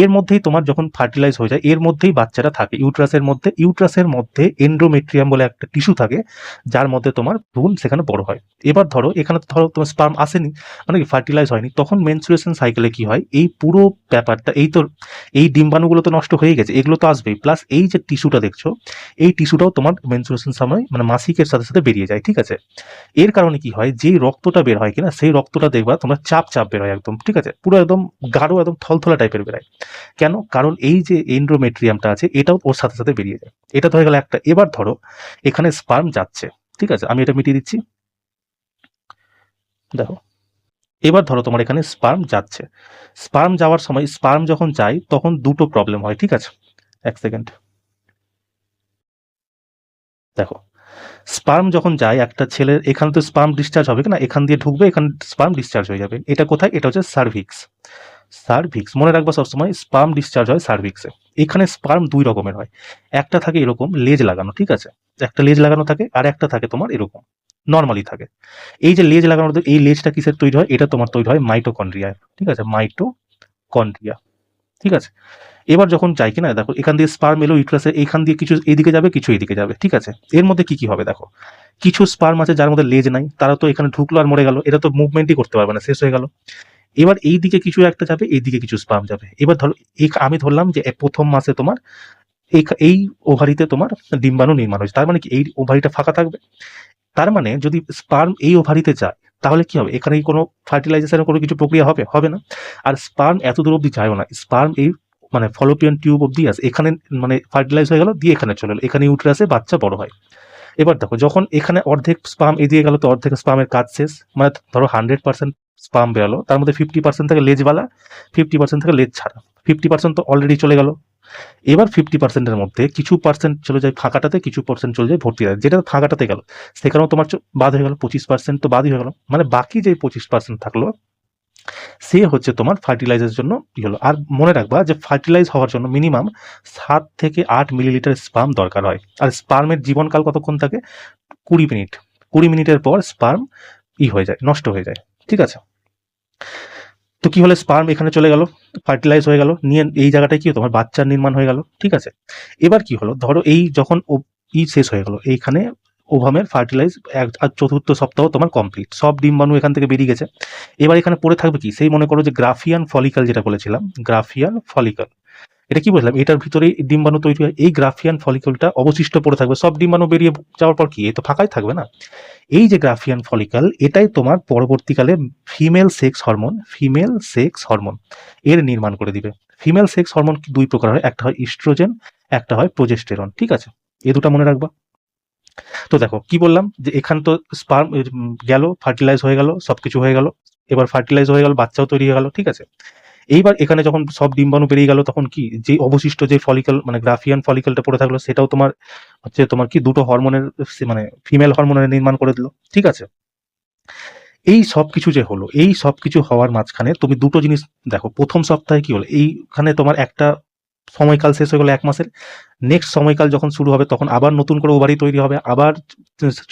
Speaker 1: এর মধ্যেই তোমার যখন ফার্টিলাইজ হয়ে যায় এর মধ্যেই বাচ্চাটা থাকে ইউট্রাসের মধ্যে এন্ড্রোমেট্রিয়াম বলে একটা টিস্যু থাকে, যার মধ্যে তোমার ভ্রূণ সেখানে বড় হয়। এবার ধরো এখানে তো ধরো তোমার স্পার্ম আসেনি, মানে কি ফার্টিলাইজ হয়নি, তখন মেনস্ট্রুয়েশন সাইকেলে কি হয়, এই পুরো ব্যাপারটা এই ডিম্বাণুগুলো তো নষ্ট হয়ে গেছে, এগুলো তো আসবেই, প্লাস এই যে টিস্যুটা দেখছো এই টিস্যুটাও তোমার মেনস্ট্রুয়েশন সময় মানে মাসিকের সাথে সাথে বেরিয়ে যায়, ঠিক আছে। এর কারণে কি হয়, যেই রক্তটা বের হয় কিনা সেই রক্তটা দেখবা তোমরা চাপ চাপ বের হয় একদম, ঠিক আছে, পুরো একদম গাঢ় একদম থলথলা টাইপের বেরোয়। কেন? কারণ এই যে এন্ড্রোমেট্রিয়ামটা আছে এটাও ওর সাথে সাথে বেরিয়ে যায়। এটা তো হয়ে গেল একটা। এবার ধরো এখানে স্পার্ম যাচ্ছে, ঠিক আছে, আমি এটা মিটিয়ে দিচ্ছি, দেখো। এবার ধরো তোমার এখানে স্পার্ম যাচ্ছে। স্পার্ম যাওয়ার সময় স্পার্ম যখন যায় তখন দুটো প্রবলেম হয়, ঠিক আছে। এক সেকেন্ড, দেখো। স্পার্ম যখন যায় একটা ছেলের, এখানে তো স্পার্ম ডিসচার্জ হবে না, এখান দিয়ে ঢুকবে, এখানে স্পার্ম ডিসচার্জ হয়ে যাবে। এটা কোথায়? এটা হচ্ছে সার্ভিক্স। সার্ভিক্স মনে রাখবা সবসময়, স্পার্ম ডিসচার্জ হয় সার্ভিক্সে। এখানে স্পার্ম দুই রকমের হয়, একটা থাকে এরকম লেজ লাগানো, ঠিক আছে, একটা লেজ লাগানো থাকে, আর একটা থাকে তোমার এরকম নর্মালি থাকে। এই যে লেজ লাগানো, এই লেজটা কিসের তৈরি হয়, এটা তোমার তৈরি হয় মাইটোকন্ড্রিয়া, ঠিক আছে, মাইটোকন্ড্রিয়া, ঠিক আছে। এবার যখন যাই কিনা দেখো এখান দিয়ে স্পার্ম এলো ইউট্রাসে, এখান দিয়ে কিছু এইদিকে যাবে, কিছু এইদিকে যাবে, ঠিক আছে। এর মধ্যে কি কি হবে দেখো, কিছু স্পার্ম আছে যার মধ্যে লেজ নাই, তারা তো এখানে ঢুকলো আর মরে গেল, এটা তো মুভমেন্টই করতে পারবে না, শেষ হয়ে গেল। এবার এই দিকে কিছু একটা যাবে, এইদিকে কিছু স্পার্ম যাবে। এবার ধরো আমি ধরলাম যে প্রথম মাসে তোমার এই ওভারিতে তোমার ডিম্বাণু নির্মাণ হয়েছে, তার মানে কি এই ওভারিটা ফাঁকা থাকবে। তার মানে যদি স্পার্ম এই ওভারিতে যায় তাহলে কি হবে, এখানে কোনো ফার্টিলাইজেশনের কোনো কিছু প্রক্রিয়া হবে হবে না। আর স্পার্ম এত দূর অব্দি যায়ও না, স্পার্ম এই মানে ফলোপিয়ান টিউব অব্দি আসে, এখানে মানে ফার্টিলাইজ হয়ে গেল, দিয়ে এখানে চলে এলো, এখানে ইউট্রাসে বাচ্চা বড় হয়। এবার দেখো যখন এখানে অর্ধেক স্পাম এদিকে গেল, তো অর্ধেক স্পামের কাজ শেষ, মানে ধরো 100% স্পাম বেরোলো, তার মধ্যে 50% থেকে লেজওয়ালা, 50% থেকে লেজ ছাড়া, 50% তো অলরেডি চলে গেল। এবার 50%-এর মধ্যে কিছু পার্সেন্ট চলে যায় ফাঁকাটাতে, কিছু পার্সেন্ট চলে যায় ভর্তি, যেটা ফাঁকাটাতে গেল সেখানেও তোমার বাদ হয়ে গেল, 25% তো বাদই হয়ে গেল, মানে বাকি যে 25% থাকলো সে হচ্ছে তোমার ফার্টিলাইজের জন্য কি হলো। আর মনে রাখবা যে ফার্টিলাইজ হওয়ার জন্য মিনিমাম 7 থেকে 8 মিলিলিটার স্পার্ম দরকার হয়। আর স্পার্মের জীবনকাল কতক্ষণ থাকে? 20 মিনিট। 20 মিনিটের পর স্পার্ম হয়ে যায়, নষ্ট হয়ে যায়, ঠিক আছে। তো কি হলো, স্পার্ম এখানে চলে গেল, ফার্টিলাইজ হয়ে গেল, নিয়ে এই জায়গাটায় কি তোমার বাচ্চার নির্মাণ হয়ে গেল, ঠিক আছে। এবার কি হলো, ধরো এই যখন শেষ হয়ে গেল, এইখানে ওভামের ফার্টিলাইজ আর চতুর্থ সপ্তাহ তোমার কমপ্লিট, সব ডিম্বাণু এখান থেকে বেরিয়ে গেছে। এবার এখানে পড়ে থাকবে কি, সেই মনে করো যে গ্রাফিয়ান ফলিকল, যেটা বলেছিলাম গ্রাফিয়ান ফলিকল। এটা কি বললাম, এটার ভিতরেই ডিম্বাণু তৈরি হয়, এই গ্রাফিয়ান ফলিকলটা অবশিষ্ট পড়ে থাকবে, সব ডিম্বাণু বেরিয়ে যাওয়ার পর কি এই তো ফাঁকাই থাকবে না। এই যে গ্রাফিয়ান ফলিকল, এটাই তোমার পরবর্তীকালে ফিমেল সেক্স হরমোন এর নির্মাণ করে দিবে। ফিমেল সেক্স হরমোন দুই প্রকার হয়, একটা হয় ইস্ট্রোজেন, একটা হয় প্রোজেস্টেরন, ঠিক আছে, এ দুটা মনে রাখবা। তো দেখো কি বললাম যে এখান তো স্পার্ম গেল, ফার্টিলাইজ হয়ে গেল, সবকিছু হয়ে গেল, এবার ফার্টিলাইজ হয়ে গেল, বাচ্চাও তৈরি হয়ে গেল, ঠিক আছে। এইবার এখানে যখন সব ডিম্বাণু বেরিয়ে গেল, তখন কি যে অবশিষ্ট যে ফলিকল মানে গ্রাফিয়ান ফলিকলটা পড়ে থাকলো, সেটাও তোমার হচ্ছে তোমার কি দুটো হরমোনের মানে ফিমেল হরমোনের নির্মাণ করে দিল, ঠিক আছে। এই সব কিছু যে হলো, এই সব কিছু হওয়ার মাঝখানে তুমি দুটো জিনিস দেখো, প্রথম সপ্তাহে কি হলো, এইখানে তোমার একটা সময়কাল শেষ হয়ে গেলো 1 মাসের, নেক্সট সময়কাল যখন শুরু হবে তখন আবার নতুন করে ওভারি তৈরি হবে, আবার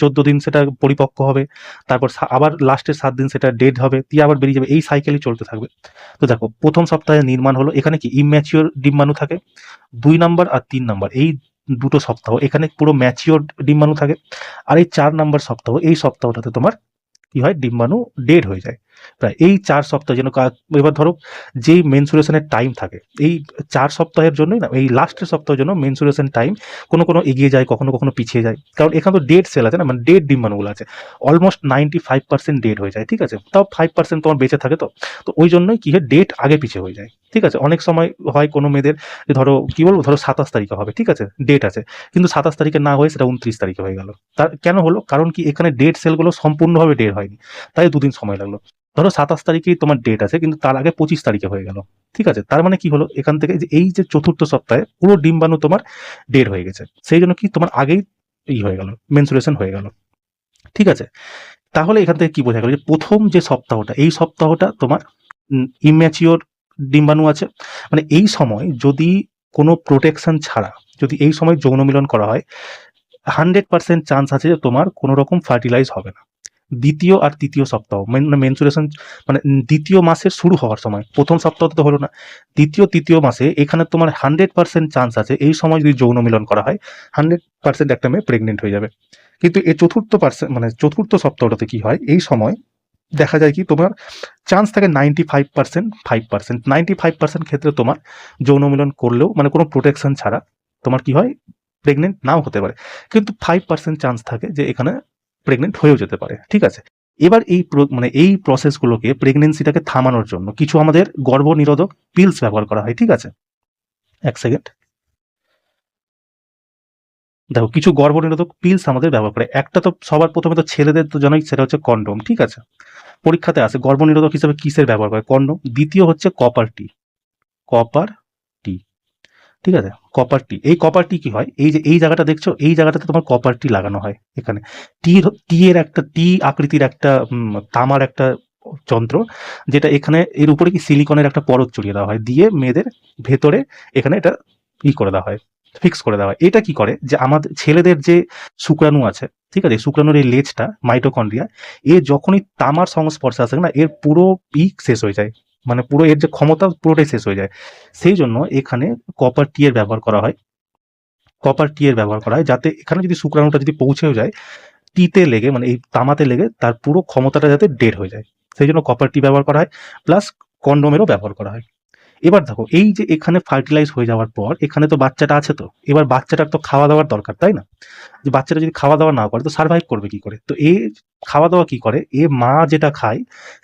Speaker 1: 14 দিন সেটা পরিপক্ক হবে, তারপর আবার লাস্টের 7 দিন সেটা ডেড হবে, দিয়ে আবার বেরিয়ে যাবে, এই সাইকেলই চলতে থাকবে। তো দেখো প্রথম সপ্তাহে নির্মাণ হলো, এখানে কি ইম্যাচিওর ডিম্বাণু থাকে 2 নাম্বার আর 3 নাম্বার, এই দুটো সপ্তাহ এখানে পুরো ম্যাচিওর ডিম্বাণু থাকে। আর এই 4 নাম্বার সপ্তাহ, এই সপ্তাহটাতে তোমার কি হয়, ডিম্বাণু ডেড হয়ে যায়। প্রায় এই 4 সপ্তাহ যেন এবার ধরো যেই মেনসুরেশনের টাইম থাকে, এই 4 সপ্তাহের জন্যই না, এই লাস্টের সপ্তাহের জন্য মেনসুরেশন টাইম কোনো কোনো এগিয়ে যায়, কখনো কখনো পিছিয়ে যায়, কারণ এখানে তো ডেড সেল আছে না, মানে ডেড ডিম্বাণুগুলো আছে, অলমোস্ট 95% ডেড হয়ে যায়, ঠিক আছে, তাও 5% তোমার বেঁচে থাকে। তো তো ওই জন্যই কি হয়, ডেট আগে পিছিয়ে হয়ে যায়, ঠিক আছে। অনেক সময় হয় কোনো মেয়েদের যে ধরো কি বলবো, ধরো 27 তারিখে হবে, ঠিক আছে, ডেট আছে, কিন্তু 27 তারিখে না হয়ে সেটা 29 তারিখে হয়ে গেল। তার কেন হলো, কারণ কি এখানে ডেড সেলগুলো সম্পূর্ণভাবে ডেড হয়নি, তাই 2 দিন সময় লাগলো। ধরো 27 তারিখেই তোমার ডেট আছে, কিন্তু তার আগে 25 তারিখে হয়ে গেল, ঠিক আছে। তার মানে কি হলো, এখান থেকে যে এই যে চতুর্থ সপ্তাহে পুরো ডিম্বাণু তোমার ডেড হয়ে গেছে, সেই জন্য কি তোমার আগেই হয়ে গেল, মেনসুরেশন হয়ে গেল, ঠিক আছে। তাহলে এখান থেকে কি বোঝা গেল, যে প্রথম যে সপ্তাহটা, এই সপ্তাহটা তোমার ইম্যাচিওর ডিম্বাণু আছে, মানে এই সময় যদি কোনো প্রোটেকশন ছাড়া যদি এই সময় যৌন মিলন করা হয়, 100% চান্স আছে যে তোমার কোনো রকম ফার্টিলাইজ হবে না। দ্বিতীয় আর তৃতীয় সপ্তাহ মানে মেনসুরেশন, মানে দ্বিতীয় মাসের শুরু হওয়ার সময়, প্রথম সপ্তাহ তো হলো না, দ্বিতীয় তৃতীয় মাসে এখানে তোমার 100% চান্স আছে এই সময় যদি যৌন মিলন করা হয়, 100% একটা মেয়ে প্রেগনেন্ট হয়ে যাবে। কিন্তু এই চতুর্থ সপ্তাহটাতে কি হয়, এই সময় দেখা যায় কি তোমার চান্স থাকে 95%, 5%, 95% ক্ষেত্রে তোমার যৌন মিলন করলেও মানে কোনো প্রোটেকশন ছাড়া তোমার কি হয়, প্রেগনেন্ট নাও হতে পারে, কিন্তু 5% চান্স থাকে যে এখানে প্রেগনেন্ট হয়েও যেতে পারে, ঠিক আছে। এবার এই প্রসেসগুলোকে, প্রেগনেন্সিটাকে থামানোর জন্য কিছু আমাদের গর্ভনিরোধক পিলস ব্যবহার করা হয়, ঠিক আছে। 1 সেকেন্ড, দেখো কিছু গর্ভনিরোধক পিলস আমাদের ব্যবহার করে, একটা তো সবার প্রথমে তো ছেলেদের তো জানোই, সেটা হচ্ছে কন্ডোম, ঠিক আছে, পরীক্ষাতে আসে গর্ভনিরোধক হিসেবে কিসের ব্যবহার করে, কন্ডোম। দ্বিতীয় হচ্ছে কপার টি, ঠিক আছে, কপার টি। এই কপার টি কি হয়, এই যে এই জায়গাটা দেখছো, এই জায়গাটাতে তোমার কপার টি লাগানো হয়, এখানে টি এর একটা টি আকৃতির একটা তামার একটা যন্ত্র, যেটা এখানে এর উপরে কি সিলিকনের একটা পরত চড়িয়ে দেওয়া হয়, দিয়ে মেয়েদের ভেতরে এখানে এটা করে দেওয়া হয়, ফিক্স করে দেওয়া হয়। এটা কি করে, যে আমাদের ছেলেদের যে শুক্রাণু আছে, ঠিক আছে, শুক্রাণুর এই লেজটা মাইটোকন্ড্রিয়া, এ যখনই তামার সংস্পর্শে আসে না, এর পুরো শেষ হয়ে যায়, মানে পুরো এর যে ক্ষমতা পুরোটাই শেষ হয়ে যায়। সেই জন্য এখানে কপার টি এর ব্যবহার করা হয়, যাতে এখানে যদি শুক্রাণুটা যদি পৌঁছেও যায়, টিতে লেগে মানে এই তামাতে লেগে তার পুরো ক্ষমতাটা যাতে ডেড হয়ে যায়, সেই জন্য কপার টি ব্যবহার করা হয়, প্লাস কন্ডোমেরও ব্যবহার করা হয়। এবার দেখো এই যে এখানে ফার্টিলাইজ হয়ে যাওয়ার পর এখানে তো বাচ্চাটা আছে, তো এবার বাচ্চাটার তো খাওয়া দাওয়ার দরকার, তাই না? যে বাচ্চাটা যদি খাওয়া দাওয়া না করে তো সার্ভাইভ করবে কি করে, তো খাওয়া দাওয়া কি করে, মা যেটা খায়,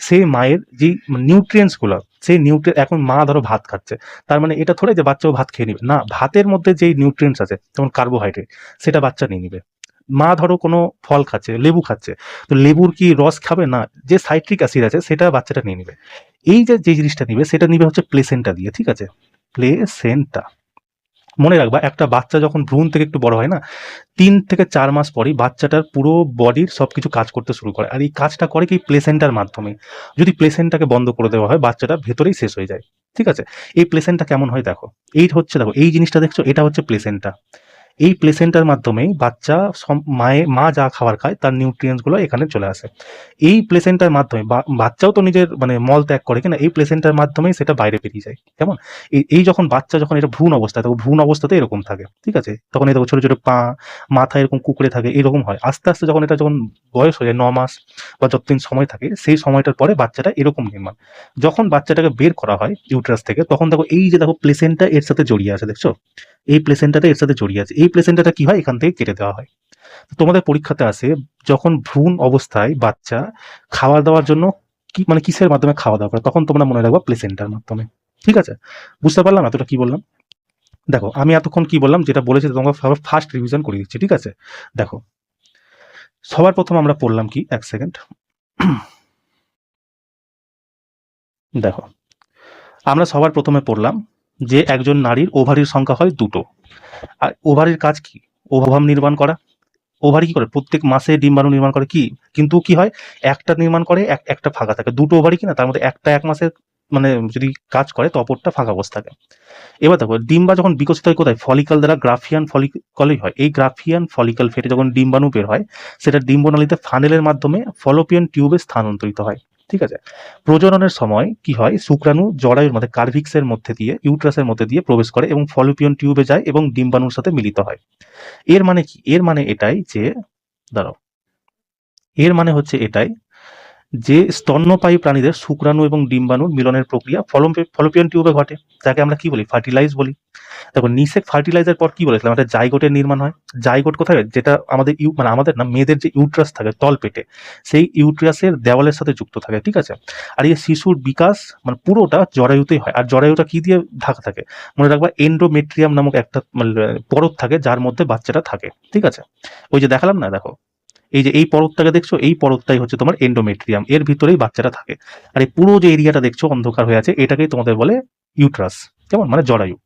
Speaker 1: সেই মায়ের যে নিউট্রিয়েন্টস গুলো, সেই নিউট্রিয়েন্ট, এখন মা ধরো ভাত খাচ্ছে, তার মানে এটা থোড়ে যে বাচ্চাও ভাত খেয়ে নিবে না, ভাতের মধ্যে যে নিউট্রিয়েন্টস আছে যেমন কার্বোহাইড্রেট, সেটা বাচ্চা নিয়ে নিবে। মা ধরো কোনো ফল খাচ্ছে, লেবু খাচ্ছে, তো লেবুর কি রস খাবে না, যে সাইট্রিক অ্যাসিড আছে সেটা বাচ্চাটা নিয়ে নিবে। এই যে জিনিসটা নিবে সেটা নিবে হচ্ছে প্লেসেন্টা দিয়ে, ঠিক আছে, প্লেসেন্টা। মনে রাখবা, একটা বাচ্চা যখন ভ্রূণ থেকে একটু বড় হয় না, 3 থেকে 4 মাস পরই বাচ্চাটার পুরো বডির সবকিছু কাজ করতে শুরু করে, আর এই কাজটা করে কি প্লেসেন্টার মাধ্যমে। যদি প্লেসেন্টাকে বন্ধ করে দেওয়া হয়, বাচ্চাটা ভেতরেই শেষ হয়ে যায়, ঠিক আছে। এই প্লেসেন্টা কেমন হয় দেখো, দেখো এই জিনিসটা দেখছো, এটা হচ্ছে প্লেসেন্টা। এই প্লেসেন্টার মাধ্যমেই বাচ্চা মা যা খাবার খায় তার নিউট্রিয়েন্টসগুলো এখানে চলে আসে। এই প্লেসেন্টার মাধ্যমে বাচ্চাও তো নিজের মানে মল ত্যাগ করে কিনা, এই প্লেসেন্টার মাধ্যমেই সেটা বাইরে বেরিয়ে যায়। কেমন? এই যখন বাচ্চা যখন এটা ভ্রূণ অবস্থায়, তখন ভ্রূণ অবস্থাতে এরকম থাকে, ঠিক আছে? তখন এই দেখো ছোট ছোট পা, মাথা এরকম কুঁকড়ে থাকে, এরকম হয়। আস্তে আস্তে যখন বয়স হয়ে যায় 9 মাস বা যতদিন সময় থাকে, সেই সময়টার পরে বাচ্চাটা এরকম নির্মাণ। যখন বাচ্চাটাকে বের করা হয় ইউটেরাস থেকে, তখন দেখো এই যে দেখো প্লেসেন্টা এর সাথে জড়িয়ে আছে, দেখছো? এই প্লেসেন্টাটা এর সাথে জড়িয়ে আছে। এই প্লেসেন্টাটা কি হয়, এখান থেকে কেটে দেওয়া হয়। তোমাদের পরীক্ষাতে আসে যখন ভ্রূণ অবস্থায় বাচ্চা খাওয়া দাওয়ার জন্য কি মানে কিসের মাধ্যমে খাওয়া দাওয়া করে, তখন তোমরা মনে রাখবা প্লেসেন্টার মাধ্যমে। ঠিক আছে? বুঝতে পারলাম এতটা কি বললাম? দেখো আমি এতক্ষণ কি বললাম, যেটা বলেছি তোমাকে ফার্স্ট রিভিশন করে দিচ্ছি, ঠিক আছে? দেখো সবার প্রথম আমরা পড়লাম কি, এক সেকেন্ড। দেখো আমরা সবার প্রথমে পড়লাম যে একজন নারীর ওভারির সংখ্যা হয় 2টো। আর ওভারির কাজ কি? ওভাম নির্মাণ করা। ওভারি কি করে, প্রত্যেক মাসে ডিম্বাণু নির্মাণ করে কি, কিন্তু কি হয়, একটা নির্মাণ করে, একটা ফাঁকা থাকে। 2টো ওভারি কিনা, তার মধ্যে একটা 1 মাসে মানে যদি কাজ করে তো অপরটা ফাঁকা বসে থাকে। এবার দেখো ডিম্বা যখন বিকশিত হয় কোথায়, ফলিকল দ্বারা, গ্রাফিয়ান ফলিকলই হয়। এই গ্রাফিয়ান ফলিকল ফেটে যখন ডিম্বাণু বের হয়, সেটা ডিম্বনালীতে ফানেলের মাধ্যমে ফলোপিয়ান টিউবে স্থানান্তরিত হয়। ঠিক আছে? প্রজননের সময় কি হয়, শুক্রাণু জরায়ুর মধ্যে কার্ভিক্সের মধ্যে দিয়ে ইউট্রাসের মধ্যে দিয়ে প্রবেশ করে এবং ফলোপিয়ান টিউবে যায় এবং ডিম্বাণুর সাথে মিলিত হয়। এর মানে কি, এর মানে এটাই যে, দাঁড়াও, এর মানে হচ্ছে এটাই যে স্তন্যপায়ী প্রাণীদের শুক্রাণু এবং ডিম্বাণুর মিলনের প্রক্রিয়া ফলোপিয়ান টিউবে ঘটে, যাকে আমরা কি বলি, ফার্টিলাইজ বলি। দেখো নিষেক ফার্টিলাইজার পর কি বলেছিলাম, একটা জাইগোটের নির্মাণ হয়। জাইগোট কোথায়, যেটা আমাদের মানে আমাদের না, মেয়েদের যে ইউট্রাস থাকে তল পেটে, সেই ইউট্রাসের দেওয়ালের সাথে যুক্ত থাকে। ঠিক আছে? আর এই শিশুর বিকাশ মানে পুরোটা জরায়ুতেই হয়। আর জরায়ুটা কি দিয়ে ঢাকা থাকে, মনে রাখবা এন্ডোমেট্রিয়াম নামক একটা পরত থাকে, যার মধ্যে বাচ্চাটা থাকে। ঠিক আছে? ওই যে দেখালাম না, দেখো এই যে এই পরতটাকে দেখছো, এই পরতটাই হচ্ছে তোমার এন্ডোমেট্রিয়াম, এর ভিতরেই বাচ্চাটা থাকে। আর এই পুরো যে এরিয়াটা দেখছো অন্ধকার হয়ে আছে, এটাকেই তোমাদের বলে ইউট্রাস। কেমন? মানে জরায়ু।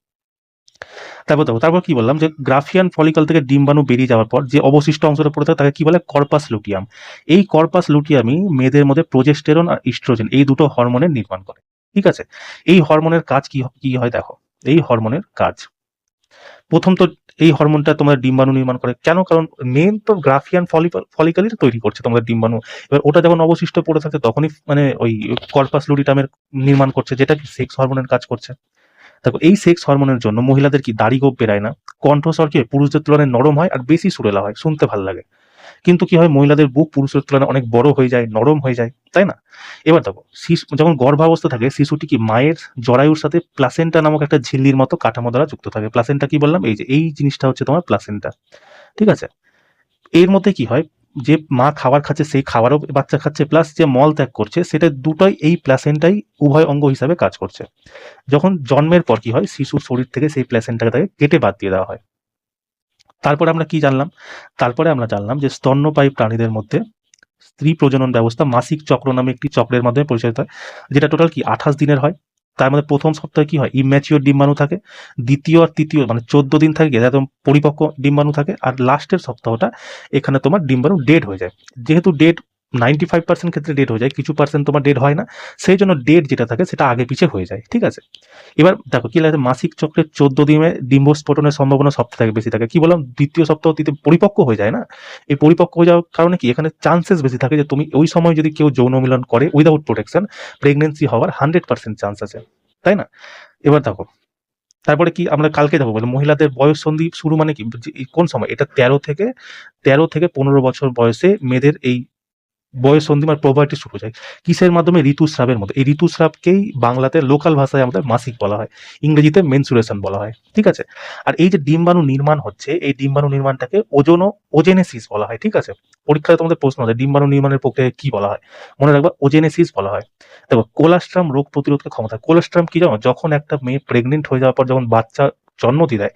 Speaker 1: তারপর কি বললাম, যে গ্রাফিয়ান ফলিকল থেকে ডিম্বাণু বেরিয়ে যাওয়ার পর যে অবশিষ্ট অংশটা পড়ে থাকে তাকে কি বলে, কর্পাস লুটিয়াম। এই কর্পাস লুটিয়ামই মেয়েদের মধ্যে প্রোজেস্টেরন আর ইস্ট্রোজেন এই দুটো হরমোনের নির্মাণ করে। ঠিক আছে? এই হরমোনের কাজ কি হয়, দেখো এই হরমোনের কাজ, প্রথম তো এই হরমোনটা তোমাদের ডিম্বাণু নির্মাণ করে। কেন? কারণ মেন তো গ্রাফিয়ান ফলিকলই তৈরি করছে তোমাদের ডিম্বাণু। এবার ওটা যখন অবশিষ্ট পড়ে থাকে, তখনই মানে ওই কর্পাস লুটিয়ামের নির্মাণ করছে, যেটা কি সেক্স হরমোনের কাজ করছে। দেখো এই সেক্স হরমোনের জন্য মহিলাদের কি দাড়ি গোপ বেরায় না, কণ্ঠস্বর কি পুরুষদের তুলনায় নরম হয় আর বেশি সুরেলা হয়, শুনতে ভালো লাগে। কিন্তু কি হয়, মহিলাদের বুক পুরুষের তুলনায় অনেক বড় হয়ে যায়, নরম হয়ে যায়, তাই না? এবার দেখো শিশু যখন গর্ভাবস্থা থাকে, শিশুটি কি মায়ের জরায়ুর সাথে প্লাসেন্টা নামক একটা ঝিল্লির মতো কাঠামো দ্বারা যুক্ত থাকে। প্লাসেন্টা কি বললাম, এই যে এই জিনিসটা হচ্ছে তোমার প্লাসেন্টা। ঠিক আছে? এর মধ্যে কি হয়, যে মা খাবার খাচ্ছে সেই খাবারও বাচ্চা খাচ্ছে, প্লাস যে মল ত্যাগ করছে সেটা দুটোই এই প্লাসেন্টাই উভয় অঙ্গ হিসাবে কাজ করছে। যখন জন্মের পর কি হয়, শিশুর শরীর থেকে সেই প্লাসেন্টাকে তাকে কেটে বাদ দিয়ে দেওয়া হয়। তারপরে আমরা কি জানলাম, তারপরে আমরা জানলাম যে স্তন্যপায়ী প্রাণীদের মধ্যে স্ত্রী প্রজনন ব্যবস্থা মাসিক চক্র নামে একটি চক্রের মাধ্যমে পরিচালিত হয়, যেটা টোটাল কি 28 দিনের হয়। তার মধ্যে প্রথম সপ্তাহে কি হয়, ইম্যাচিওর ডিম্বাণু থাকে। দ্বিতীয় আর তৃতীয় মানে 14 দিন থাকে একদম পরিপক্ক ডিম্বাণু থাকে। আর লাস্টের সপ্তাহটা এখানে তোমার ডিম্বাণু ডেড হয়ে যায়। যেহেতু ডেড 95% ক্ষেত্রে ডেড হয়ে যায়, কিছু পার্সেন্ট তোমার ডেড হয় না, সেই জন্য ডেড যেটা থাকে সেটা আগে পিছিয়ে হয়ে যায়। ঠিক আছে? এবার দেখো কি লাগে, মাসিক চক্রের 14 দিনে ডিম্বস্ফোটনের সম্ভাবনা সবথেকে থেকে বেশি থাকে। কি বললাম, দ্বিতীয় সপ্তাহ পরিপক্ক হয়ে যায় না, এই পরিপক্ক হয়ে যাওয়ার কারণে কি এখানে চান্সেস বেশি থাকে যে তুমি ওই সময় যদি কেউ যৌন মিলন করে উইদাউট প্রোটেকশন, প্রেগনেন্সি হওয়ার 100% চান্স আছে, তাই না? এবার দেখো তারপরে কি আমরা কালকে দেখো বলে মহিলাদের বয়স সন্ধি শুরু মানে কি, কোন সময়, এটা 13 থেকে 15 বছর বয়সে মেয়েদের এই বয়স সন্ধি মানে প্রভার্টি শুরু যায়। কিসের মাধ্যমে? ঋতুস্রাবের মধ্যে। এই ঋতুস্রাবকেই বাংলাতে লোকাল ভাষায় আমাদের মাসিক বলা হয়, ইংরেজিতে মেনসুরেশন বলা হয়। ঠিক আছে? আর এই যে ডিম্বাণু নির্মাণ হচ্ছে, এই ডিম্বাণু নির্মাণটাকে ওজেনেসিস বলা হয়। ঠিক আছে? পরীক্ষায় তোমাদের প্রশ্ন হয় ডিম্বাণু নির্মাণের প্রক্রিয়া কি বলা হয়, মনে রাখবা ওজেনেসিস বলা হয়। দেখো কোলাস্ট্রাম রোগ প্রতিরোধের ক্ষমতা। কোলাস্ট্রাম কি জানো, যখন একটা মেয়ে প্রেগনেন্ট হয়ে যাওয়ার পর যখন বাচ্চা জন্ম দেয়,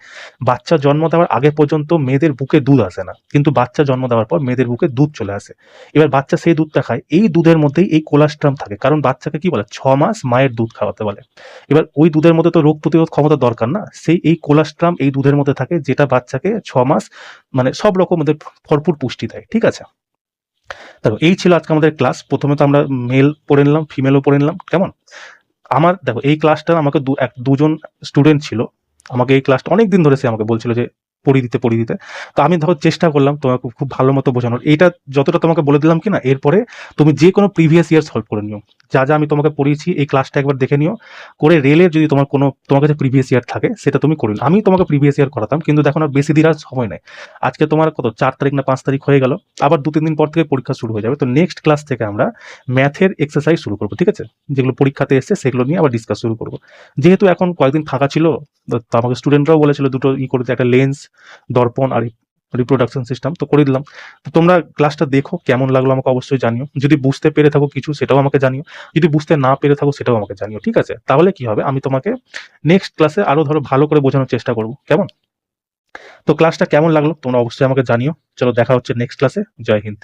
Speaker 1: বাচ্চা জন্ম দেওয়ার আগে পর্যন্ত মেয়েদের বুকে দুধ আসে না, কিন্তু বাচ্চা জন্ম দেওয়ার পর মেয়েদের বুকে দুধ চলে আসে। এবার বাচ্চা সেই দুধটা খায়, এই দুধের মধ্যেই এই কোলাস্ট্রাম থাকে, কারণ বাচ্চাকে কি বলে 6 মাস মায়ের দুধ খাওয়াতে বলে। এবার ওই দুধের মধ্যে তো রোগ প্রতিরোধ ক্ষমতা দরকার না, সেই এই কোলাস্ট্রাম এই দুধের মধ্যে থাকে, যেটা বাচ্চাকে 6 মাস মানে সব রকম ওদের ভরপুর পুষ্টি দেয়। ঠিক আছে? দেখো এই ছিল আজকে আমাদের ক্লাস। প্রথমে তো আমরা মেল পড়ে নিলাম, ফিমেলও পড়ে নিলাম। কেমন? আমার দেখো এই ক্লাসটা আমাকে দুজন স্টুডেন্ট ছিল, আমাকে এই ক্লাসটা অনেক দিন ধরে সে আমাকে বলছিল যে পড়িয়ে দিতে। তো আমি ধরো চেষ্টা করলাম তোমাকে খুব ভালো মতো বোঝানোর। এইটা যতটা তোমাকে বলে দিলাম কিনা, এরপরে তুমি যে কোনো প্রিভিয়াস ইয়ার সলভ করে নিও। যা আমি তোমাকে পড়িয়েছি এই ক্লাসটা একবার দেখে নিও, করে রেলের যদি তোমার কাছে প্রিভিয়াস ইয়ার থাকে সেটা তুমি করে নিও। আমি তোমাকে প্রিভিয়াস ইয়ার করাতাম, কিন্তু দেখো না বেশি দিন আর সময় নেই। আজকে তোমার কত 4 তারিখ না 5 তারিখ হয়ে গেল, আবার 2-3 দিন পর থেকে পরীক্ষা শুরু হয়ে যাবে। তো নেক্সট ক্লাস থেকে আমরা ম্যাথের এক্সারসাইজ শুরু করবো, ঠিক আছে? যেগুলো পরীক্ষাতে এসছে সেগুলো নিয়ে আবার ডিসকাস শুরু করবো। যেহেতু এখন কয়েকদিন ফাঁকা ছিল, তো আমাকে স্টুডেন্টরাও বলেছিল দুটো করে দিতে, একটা লেন্স, দর্পণ আর রিপ্রোডাকশন সিস্টেম, তো করে দিলাম। তো তোমরা ক্লাসটা দেখো, কেমন লাগলো আমাকে অবশ্যই জানিও। যদি বুঝতে পেরে থাকো কিছু সেটাও আমাকে জানিও, যদি বুঝতে না পেরে থাকো সেটাও আমাকে জানিও, ঠিক আছে? তাহলে কি হবে, আমি তোমাকে নেক্সট ক্লাসে আরো ধরো ভালো করে বোঝানোর চেষ্টা করবো, কেমন? তো ক্লাসটা কেমন লাগলো তোমরা অবশ্যই আমাকে জানিও। চলো দেখা হচ্ছে নেক্সট ক্লাসে। জয় হিন্দ।